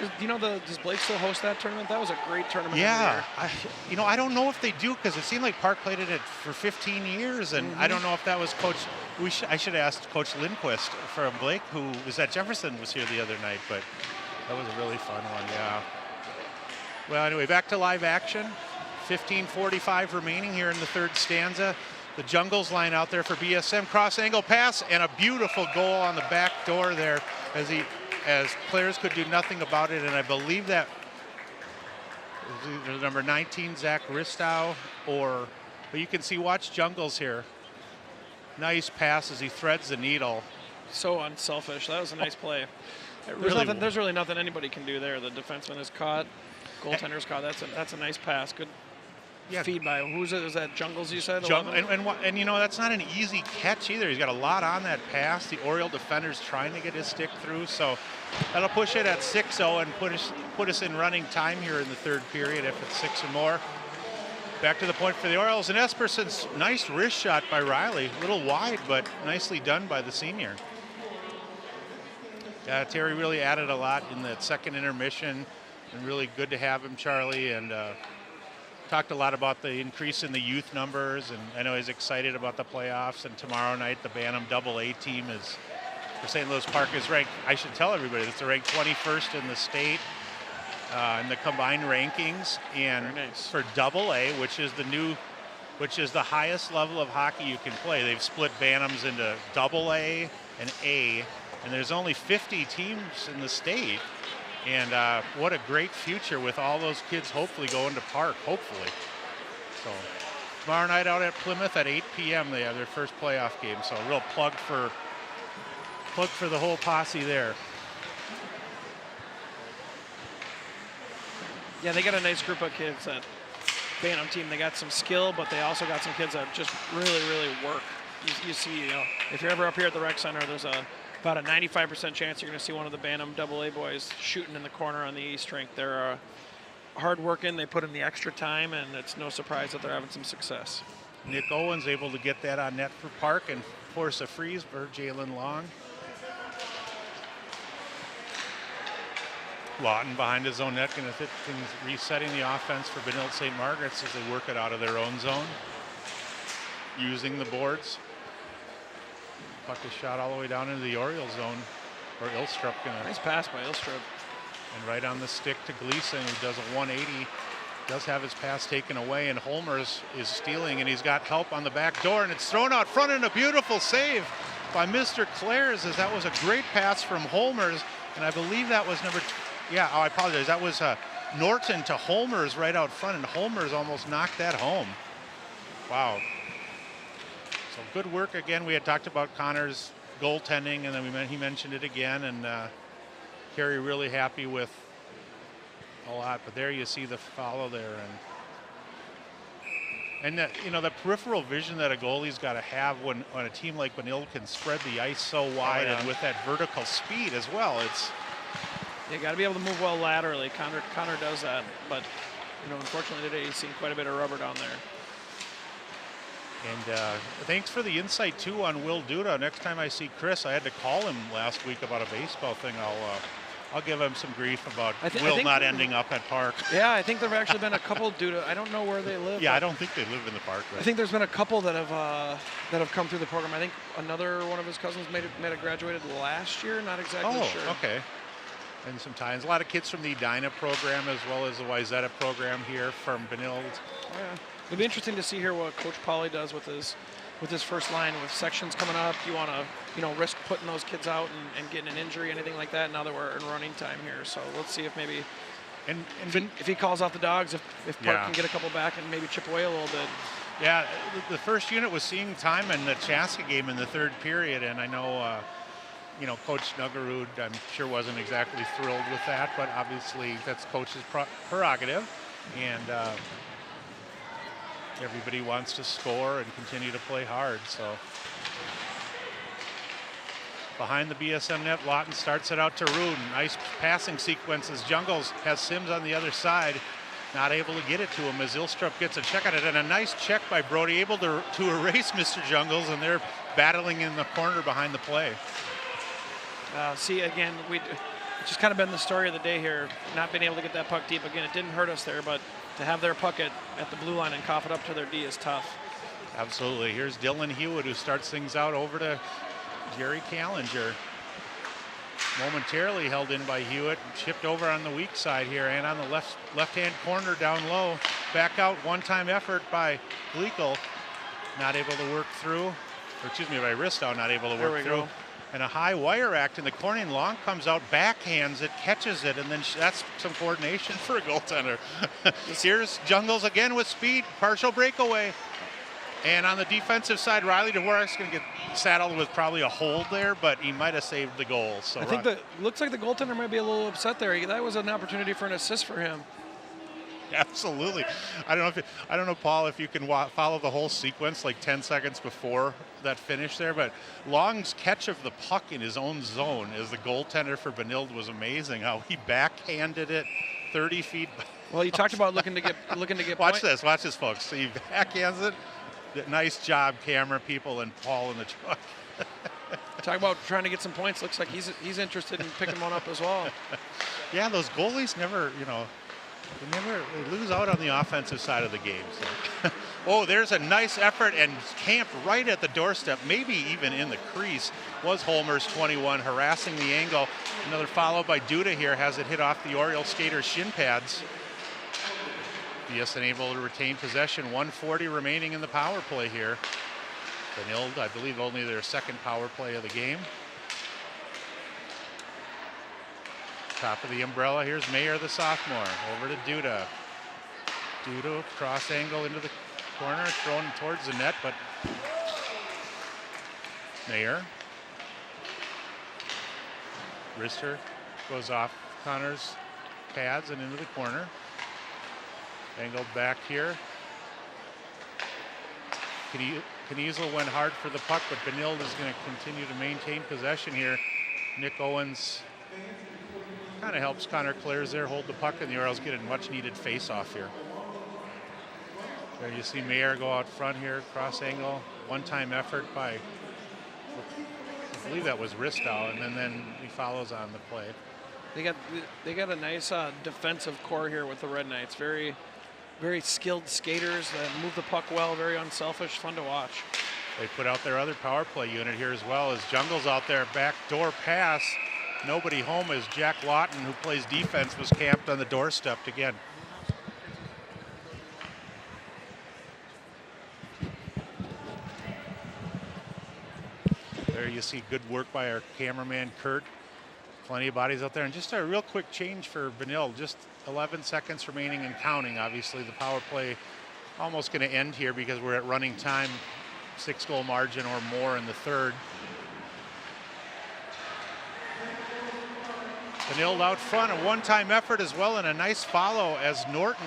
does Blake still host that tournament? That was a great tournament. Yeah, I don't know if they do, because it seemed like Park played in it for 15 years, and I don't know if that was Coach. I should have asked Coach Lindquist from Blake, who was at Jefferson, was here the other night, but that was a really fun one. Yeah. Well, anyway, back to live action. 15:45 remaining here in the third stanza. The Jungles line out there for BSM. Cross angle pass and a beautiful goal on the back door there as players could do nothing about it, and I believe that was either number 19, Zach Ristow, but you can see, watch Jungles here. Nice pass as he threads the needle. So unselfish. That was a nice play. There's really nothing anybody can do there. The defenseman is caught, goaltender's caught. That's a nice pass. Good feed by, who's it? Is that Jungles, you said? And that's not an easy catch either. He's got a lot on that pass. The Oriole defender's trying to get his stick through, so that'll push it at 6-0 and put us in running time here in the third period if it's 6 or more. Back to the point for the Orioles, and Esperson's nice wrist shot by Riley. A little wide, but nicely done by the senior. Terry really added a lot in that second intermission, and really good to have him, Charlie, and talked a lot about the increase in the youth numbers, and I know he's excited about the playoffs. And tomorrow night, the Bantam AA team for St. Louis Park is ranked, I should tell everybody, that they're ranked 21st in the state in the combined rankings. And for AA, which is the highest level of hockey you can play, they've split Bantams into AA and A, and there's only 50 teams in the state. And what a great future with all those kids hopefully going to Park, hopefully. So tomorrow night out at Plymouth at 8 p.m. they have their first playoff game. So a real plug for the whole posse there. Yeah, they got a nice group of kids that Bantam team. They got some skill, but they also got some kids that just really, really work. You see, if you're ever up here at the rec center, there's about a 95% chance you're going to see one of the Bantam AA boys shooting in the corner on the East rink. They're hard working. They put in the extra time, and it's no surprise that they're having some success. Nick Owens able to get that on net for Park and force a freeze for Jalen Long. Lawton behind his own net, going to fit things, resetting the offense for Benilde St. Margaret's as they work it out of their own zone. Using the boards. Puck is shot all the way down into the Oriole zone. Or Ilstrup gonna. Nice pass by Ilstrup. And right on the stick to Gleason, who does a 180. Does have his pass taken away, and Holmers is stealing, and he's got help on the back door, and it's thrown out front, and a beautiful save by Mr. Clares, as that was a great pass from Holmers, and I believe that was I apologize, that was Norton to Holmers right out front, and Holmers almost knocked that home. Wow. So good work again. We had talked about Connor's goaltending, and then he mentioned it again, and Kerry really happy with a lot, but there you see the follow there, and that, the peripheral vision that a goalie's got to have when a team like Benilde can spread the ice so wide and with that vertical speed as well. You got to be able to move well laterally. Connor does that, but unfortunately today he's seen quite a bit of rubber down there. And thanks for the insight too on Will Duda. Next time I see Chris, I had to call him last week about a baseball thing. I'll give him some grief about Will not ending up at Park. Yeah, I think there have actually been a couple Duda. I don't know where they live. Yeah, I don't think they live in the Park. Right? I think there's been a couple that have come through the program. I think another one of his cousins may have graduated last year. Not exactly sure. Oh, okay. And some ties. A lot of kids from the Edina program as well as the Wyzetta program here from Benilde. Oh, yeah. It'll be interesting to see here what Coach Pauly does with his first line. With sections coming up, do you want to risk putting those kids out and getting an injury, anything like that? Now that we're in running time here, so let's see if maybe if he calls out the dogs, if Park can get a couple back and maybe chip away a little bit. Yeah, the first unit was seeing time in the Chaska game in the third period, and I know Coach Nuggerud, I'm sure, wasn't exactly thrilled with that, but obviously that's Coach's prerogative, and everybody wants to score and continue to play hard. So behind the BSM net, Lawton starts it out to Rudin. Nice passing sequences. Jungles has Sims on the other side, not able to get it to him as Ilstrup gets a check on it, and a nice check by Brody, able to erase Mr. Jungles, and they're battling in the corner behind the play. See, again, it's just kind of been the story of the day here, not being able to get that puck deep. Again, it didn't hurt us there, but to have their puck at the blue line and cough it up to their D is tough. Absolutely. Here's Dylan Hewitt, who starts things out over to Jerry Callinger. Momentarily held in by Hewitt, chipped over on the weak side here, and on the left-hand corner down low. Back out, one-time effort by Gleekel, not able to work through, or excuse me, by Ristow, not able to work through. And a high wire act in the corner, and Long comes out, backhands it, catches it, and then that's some coordination for a goaltender. Here's Jungles again with speed, partial breakaway. And on the defensive side, Riley Dvorak's going to get saddled with probably a hold there, but he might have saved the goal. So I think looks like the goaltender might be a little upset there. That was an opportunity for an assist for him. Absolutely. I don't know, Paul, if you can follow the whole sequence like 10 seconds before that finish there, but Long's catch of the puck in his own zone as the goaltender for Benilde was amazing. How he backhanded it 30 feet. Well, you talked about looking to get Watch this, folks. So he backhands it. Nice job, camera people and Paul in the truck. Talk about trying to get some points. Looks like he's interested in picking one up as well. Yeah, those goalies never, they lose out on the offensive side of the game. So. Oh, there's a nice effort and camped right at the doorstep, maybe even in the crease, was Holmers 21, harassing the angle. Another follow by Duda here, has it hit off the Oriole skater's shin pads. BSN able to retain possession, 1:40 remaining in the power play here. Benilde, I believe, only their second power play of the game. Top of the umbrella, here's Mayer, the sophomore, over to Duda. Duda, cross angle into the corner, thrown towards the net, but Mayer. Wrister goes off Connor's pads and into the corner. Angled back here. Kniesel went hard for the puck, but Benilde is going to continue to maintain possession here. Nick Owens kind of helps Connor Clares there hold the puck, and the Orioles get a much-needed face-off here. There you see Mayer go out front here, cross angle, one-time effort by, I believe that was Ristow, and then he follows on the play. They got a nice defensive core here with the Red Knights. Very, very skilled skaters that move the puck well, very unselfish, fun to watch. They put out their other power play unit here as well, as Jungle's out there, backdoor pass. Nobody home as Jack Lawton, who plays defense, was camped on the doorstep again. There you see good work by our cameraman, Kurt. Plenty of bodies out there. And just a real quick change for Benilde. Just 11 seconds remaining and counting. Obviously, the power play almost going to end here because we're at running time. 6-goal margin or more in the third. Benilde out front, a one-time effort as well, and a nice follow as Norton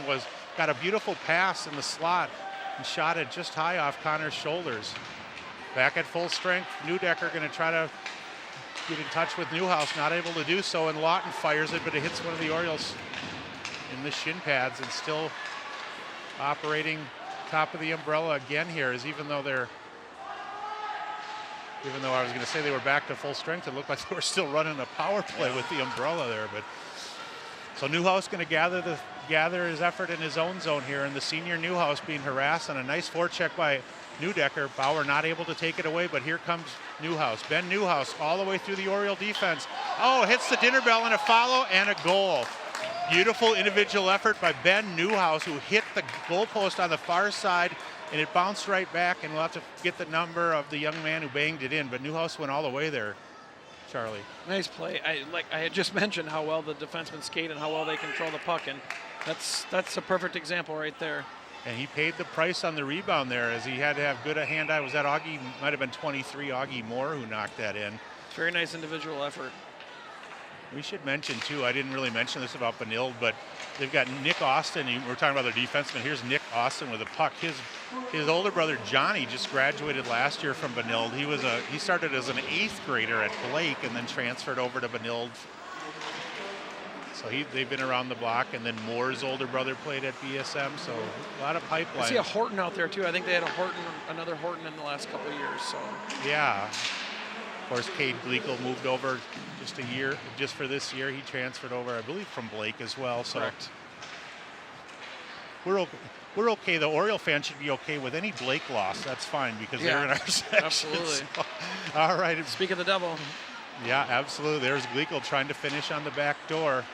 got a beautiful pass in the slot and shot it just high off Connor's shoulders. Back at full strength, Neudecker going to try to get in touch with Newhouse, not able to do so, and Lawton fires it, but it hits one of the Orioles in the shin pads, and still operating top of the umbrella again here, is even though I was going to say they were back to full strength, it looked like they were still running a power play with the umbrella there. But so Newhouse going to gather his effort in his own zone here, and the senior Newhouse being harassed, and a nice forecheck by Neudecker. Bauer not able to take it away, but here comes Newhouse. Ben Newhouse all the way through the Oriole defense. Oh, hits the dinner bell and a follow and a goal. Beautiful individual effort by Ben Newhouse, who hit the goalpost on the far side, and it bounced right back, and we'll have to get the number of the young man who banged it in, but Newhouse went all the way there, Charlie. Nice play. I had just mentioned how well the defensemen skate and how well they control the puck, and that's a perfect example right there. And he paid the price on the rebound there, as he had to have good a hand-eye. Was that Augie? Might have been 23, Augie Moore, who knocked that in. Very nice individual effort. We should mention, too, I didn't really mention this about Benilde, but they've got Nick Austin. We're talking about their defenseman. Here's Nick Austin with a puck. His older brother, Johnny, just graduated last year from Benilde. He started as an 8th grader at Blake and then transferred over to Benilde. So they've been around the block, and then Moore's older brother played at BSM, so a lot of pipeline. I see a Horton out there, too. I think they had another Horton in the last couple of years. So yeah. Of course, Cade Gleekle moved over just for this year. He transferred over, I believe, from Blake as well. So correct. We're okay. The Oriole fans should be okay with any Blake loss. That's fine, because they're in our section. Absolutely. So, all right. Speak of the devil. Yeah, absolutely. There's Gleekle trying to finish on the back door.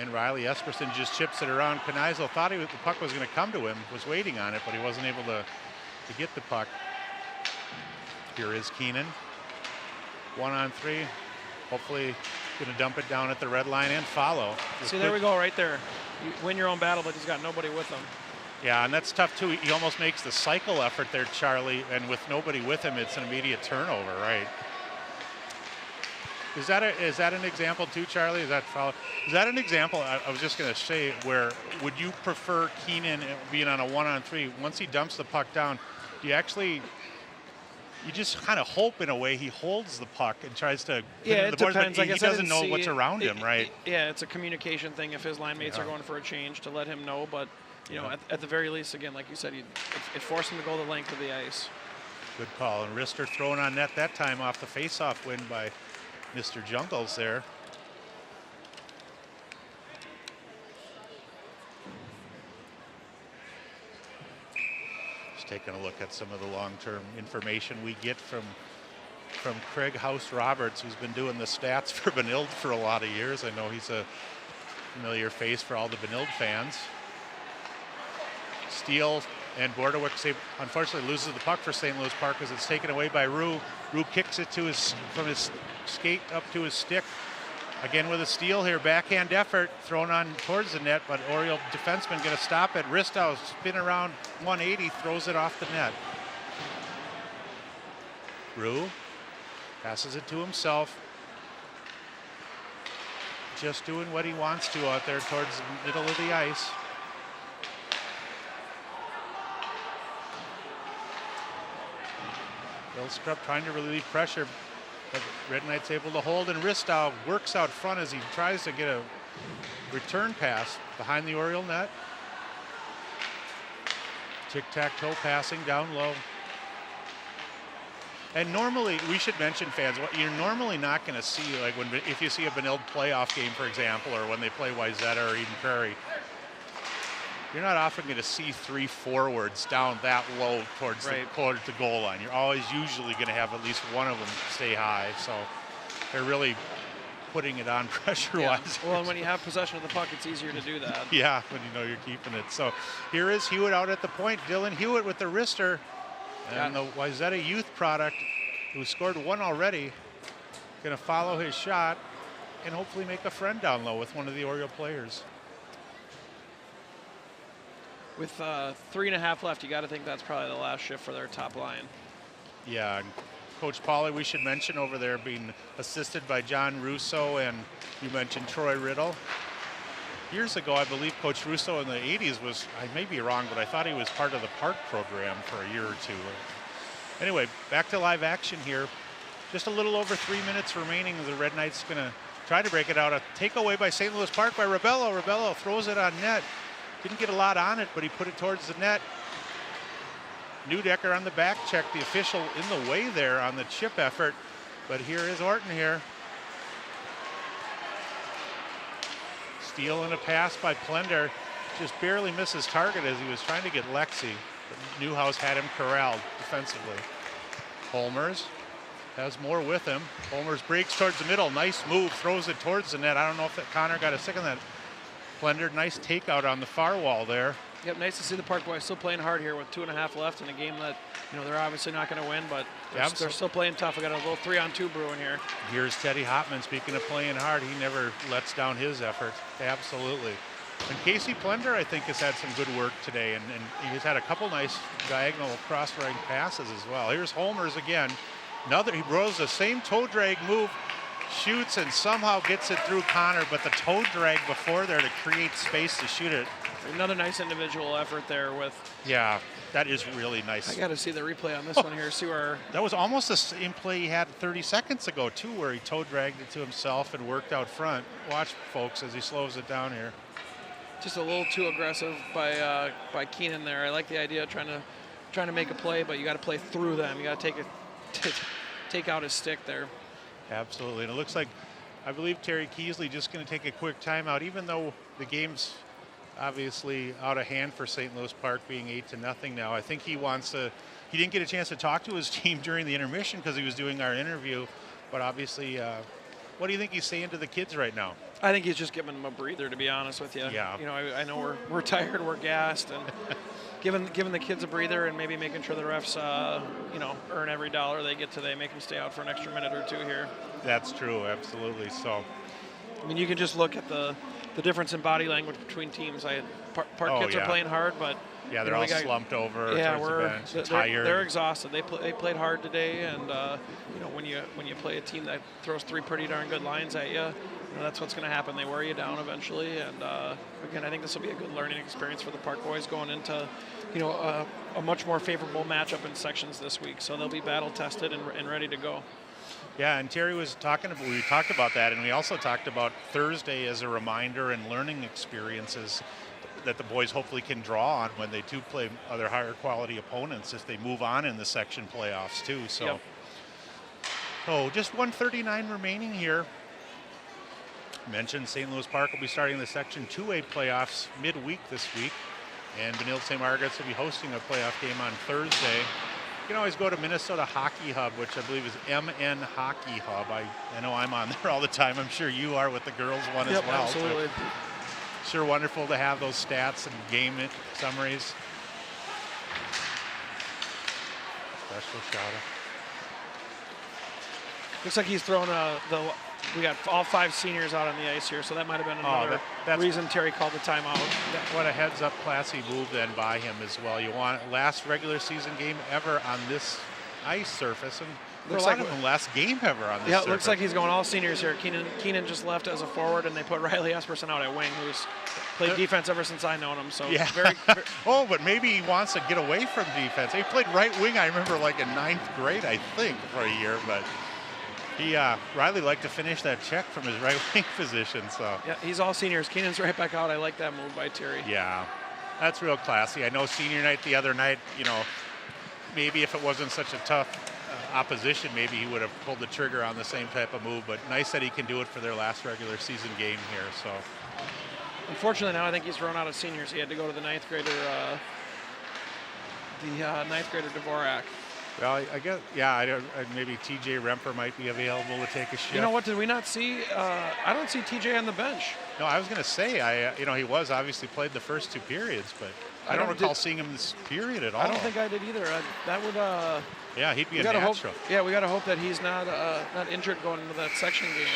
And Riley Esperson just chips it around. Kniesel thought the puck was going to come to him, was waiting on it, but he wasn't able to get the puck. Here is Keenan. 1-on-3. Hopefully going to dump it down at the red line and follow. See, there we go right there. You win your own battle, but he's got nobody with him. Yeah, and that's tough, too. He almost makes the cycle effort there, Charlie, and with nobody with him, it's an immediate turnover, right? Is that an example, too, Charlie? Is that an example, I was just going to say, where would you prefer Keenan being on a 1-on-3? Once he dumps the puck down, do you actually... You just kind of hope, in a way, he holds the puck and tries to put it in the boards, but he doesn't know what's around him, right? It's a communication thing if his line mates are going for a change, to let him know. But, at the very least, again, like you said, it forced him to go the length of the ice. Good call. And Rister thrown on net that time off the face-off win by Mr. Jungles there. Taking a look at some of the long-term information we get from Craig House Roberts, who's been doing the stats for Benilde for a lot of years. I know he's a familiar face for all the Benilde fans. Steele and Bordewick unfortunately loses the puck for St. Louis Park as it's taken away by Roux. Roux kicks it from his skate up to his stick. Again with a steal here, backhand effort thrown on towards the net, but Oriole defenseman going to stop it. Ristow spin around 180, throws it off the net. Roux passes it to himself. Just doing what he wants to out there towards the middle of the ice. Bill Scrubb trying to relieve pressure, but Red Knight's able to hold, and Ristow works out front as he tries to get a return pass behind the Oriole net. Tic-tac-toe passing down low. And normally, we should mention, fans, what you're normally not going to see, like if you see a Benilde playoff game, for example, or when they play Wayzata or Eden Prairie, you're not often going to see 3 forwards down that low towards the goal line. You're always usually going to have at least one of them stay high. So they're really putting it on pressure-wise. Well, and when you have possession of the puck, it's easier to do that. Yeah, when you know you're keeping it. So here is Hewitt out at the point. Dylan Hewitt with the wrister. And the Wayzata youth product, who scored 1 already, going to follow his shot and hopefully make a friend down low with one of the Oriole players. With 3.5 left, you got to think that's probably the last shift for their top line. Yeah, and Coach Pauly, we should mention over there, being assisted by John Russo, and you mentioned Troy Riddle. Years ago, I believe Coach Russo in the 80s was, I may be wrong, but I thought he was part of the park program for a year or two. Anyway, back to live action here. Just a little over 3 minutes remaining. The Red Knights going to try to break it out. A takeaway by St. Louis Park by Rebello. Rebello throws it on net. Didn't get a lot on it, but he put it towards the net. Neudecker on the back check, the official in the way there on the chip effort. But here is Orton here. Steal and a pass by Plender. Just barely misses target as he was trying to get Lexi. But Newhouse had him corralled defensively. Holmers has more with him. Holmers breaks towards the middle. Nice move, throws it towards the net. I don't know if Connor got a stick on that. Plender, nice takeout on the far wall there. Yep, nice to see the Park boys still playing hard here with 2.5 left in a game that, they're obviously not going to win, but they're still playing tough. We got a little 3-on-2 brewing here. Here's Teddy Hopman, speaking of playing hard. He never lets down his effort. Absolutely. And Casey Plender, I think, has had some good work today, and he's had a couple nice diagonal cross-running passes as well. Here's Holmers again. He rolls the same toe drag move, shoots, and somehow gets it through Connor, but the toe drag before there to create space to shoot it. Another nice individual effort there with... Yeah, that is really nice. I got to see the replay on this one here, see where... That was almost the same play he had 30 seconds ago, too, where he toe dragged it to himself and worked out front. Watch, folks, as he slows it down here. Just a little too aggressive by Keenan there. I like the idea of trying to make a play, but you got to play through them. You got to take out his stick there. Absolutely, and it looks like, I believe Terry Keesley just going to take a quick timeout, even though the game's obviously out of hand for St. Louis Park, being 8-0 now. I think he didn't get a chance to talk to his team during the intermission because he was doing our interview, but obviously, what do you think he's saying to the kids right now? I think he's just giving them a breather, to be honest with you. Yeah. I know we're tired, we're gassed, and giving the kids a breather and maybe making sure the refs, earn every dollar they get they make them stay out for an extra minute or two here. That's true, absolutely. So, I mean, you can just look at the difference in body language between teams. Park kids are playing hard, but yeah, they're all slumped over. Yeah, towards the bench, tired. They're exhausted. They played hard today, and when you play a team that throws 3 pretty darn good lines at you, that's what's going to happen. They wear you down eventually, and again, I think this will be a good learning experience for the Park boys going into a much more favorable matchup in sections this week. So they'll be battle tested and ready to go. Yeah, and Terry we talked about that, and we also talked about Thursday as a reminder and learning experiences that the boys hopefully can draw on when they do play other higher quality opponents if they move on in the section playoffs too. So, yep. So just 1:39 remaining here. Mentioned St. Louis Park will be starting the Section 2A playoffs midweek this week, and Benilde St. Margaret's will be hosting a playoff game on Thursday. You can always go to Minnesota Hockey Hub, which I believe is MN Hockey Hub. I know I'm on there all the time. I'm sure you are with the girls one as well. Absolutely. Sure wonderful to have those stats and game summaries. Special shout out. Looks like he's throwing we got all 5 seniors out on the ice here, so that might have been another reason Terry called the timeout. What a heads-up, classy move then by him as well. You want last regular season game ever on this ice surface, and for a lot of them, last game ever on this surface. Yeah, it looks like he's going all seniors here. Keenan just left as a forward, and they put Riley Esperson out at wing, who's played defense ever since I known him. So Yeah. very Oh, but maybe he wants to get away from defense. He played right wing, I remember, like in 9th grade, I think, for a year. But he Riley liked to finish that check from his right wing position. So yeah, he's all seniors. Keenan's right back out. I like that move by Terry. yeah, that's real classy. I know senior night the other night, maybe if it wasn't such a tough opposition, maybe he would have pulled the trigger on the same type of move. But nice that he can do it for their last regular season game here. So Unfortunately, now I think he's run out of seniors. He had to go to the ninth grader Dvorak. well, I guess maybe TJ Remper might be available to take a shift. You know what? Did we not see? I don't see TJ on the bench. No, I was going to say, he was obviously played the first 2 periods, but I don't recall seeing him this period at all. I don't think I did either. That would. Yeah, he'd be a natural. We got to hope that he's not injured going into that section game.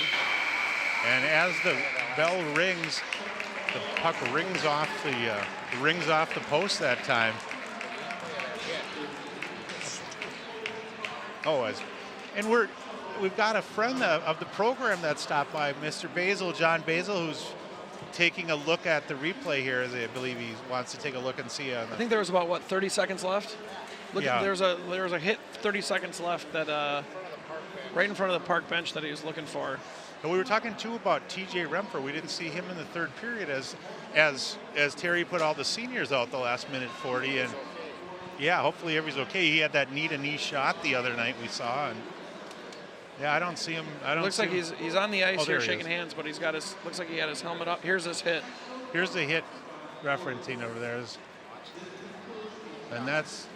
And as the bell rings, the puck rings off the post that time. We've got a friend of the program that stopped by, Mr. Basil, John Basil, who's taking a look at the replay here, as I believe he wants to take a look and see. I think there was about 30 seconds left. Look, yeah. There was a hit 30 seconds left that right in front of the park bench that he was looking for. And we were talking too about TJ Remfer. We didn't see him in the 3rd period as Terry put all the seniors out the last minute 40, and yeah, hopefully everybody's okay. He had that knee-to-knee shot the other night we saw, and yeah, I don't see him. Looks like he's on the ice here he shaking hands, but he's got looks like he had his helmet up. Here's his hit. Here's the hit referencing over there. And that's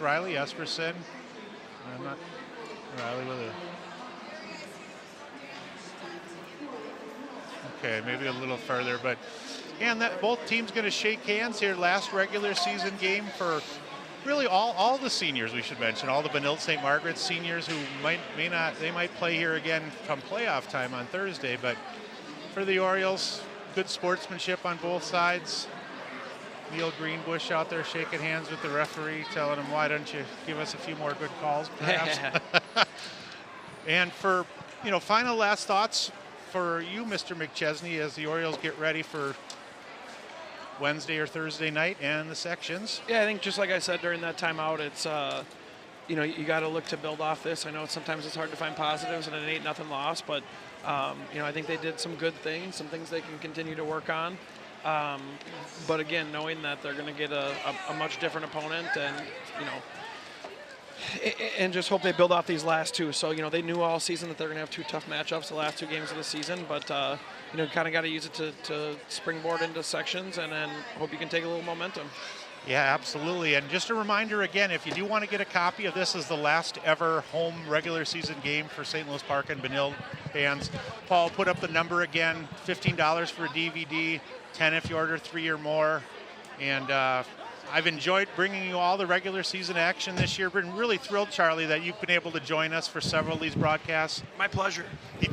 Riley Esperson. I'm not Riley with a. Okay, maybe a little further, but and that both teams going to shake hands here. Last regular season game for really all the seniors, we should mention, all the Benilde St. Margaret's seniors who might play here again come playoff time on Thursday. But for the Orioles, good sportsmanship on both sides. Neil Greenbush out there shaking hands with the referee, telling him, why don't you give us a few more good calls, perhaps? And for, final last thoughts for you, Mr. McChesney, as the Orioles get ready for Wednesday or Thursday night and the sections. Yeah, I think just like I said during that timeout, it's, you got to look to build off this. I know sometimes it's hard to find positives in an 8-0 loss, but, I think they did some good things, some things they can continue to work on. But again, knowing that they're going to get a much different opponent, and just hope they build off these last 2. So, they knew all season that they're going to have 2 tough matchups the last 2 games of the season, but, kind of got to use it to springboard into sections, and then hope you can take a little momentum. Yeah, absolutely. And just a reminder again, if you do want to get a copy of this as the last ever home regular season game for St. Louis Park and Benilde fans, Paul, put up the number again, $15 for a DVD, $10 if you order 3 or more. And I've enjoyed bringing you all the regular season action this year. Been really thrilled, Charlie, that you've been able to join us for several of these broadcasts. My pleasure.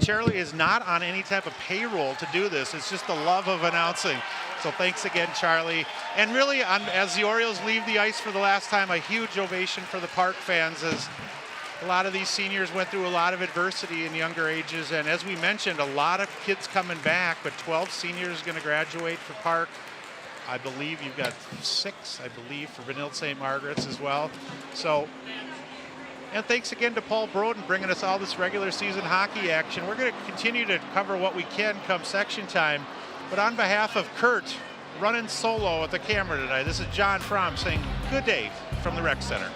Charlie is not on any type of payroll to do this. It's just the love of announcing. So thanks again, Charlie. And really, as the Orioles leave the ice for the last time, a huge ovation for the Park fans, as a lot of these seniors went through a lot of adversity in younger ages. And as we mentioned, a lot of kids coming back, but 12 seniors going to graduate for Park. I believe you've got 6, for Benilde St. Margaret's as well. So, and thanks again to Paul Broden bringing us all this regular season hockey action. We're going to continue to cover what we can come section time. But on behalf of Kurt, running solo at the camera tonight, this is John Fromm saying good day from the Rec Center.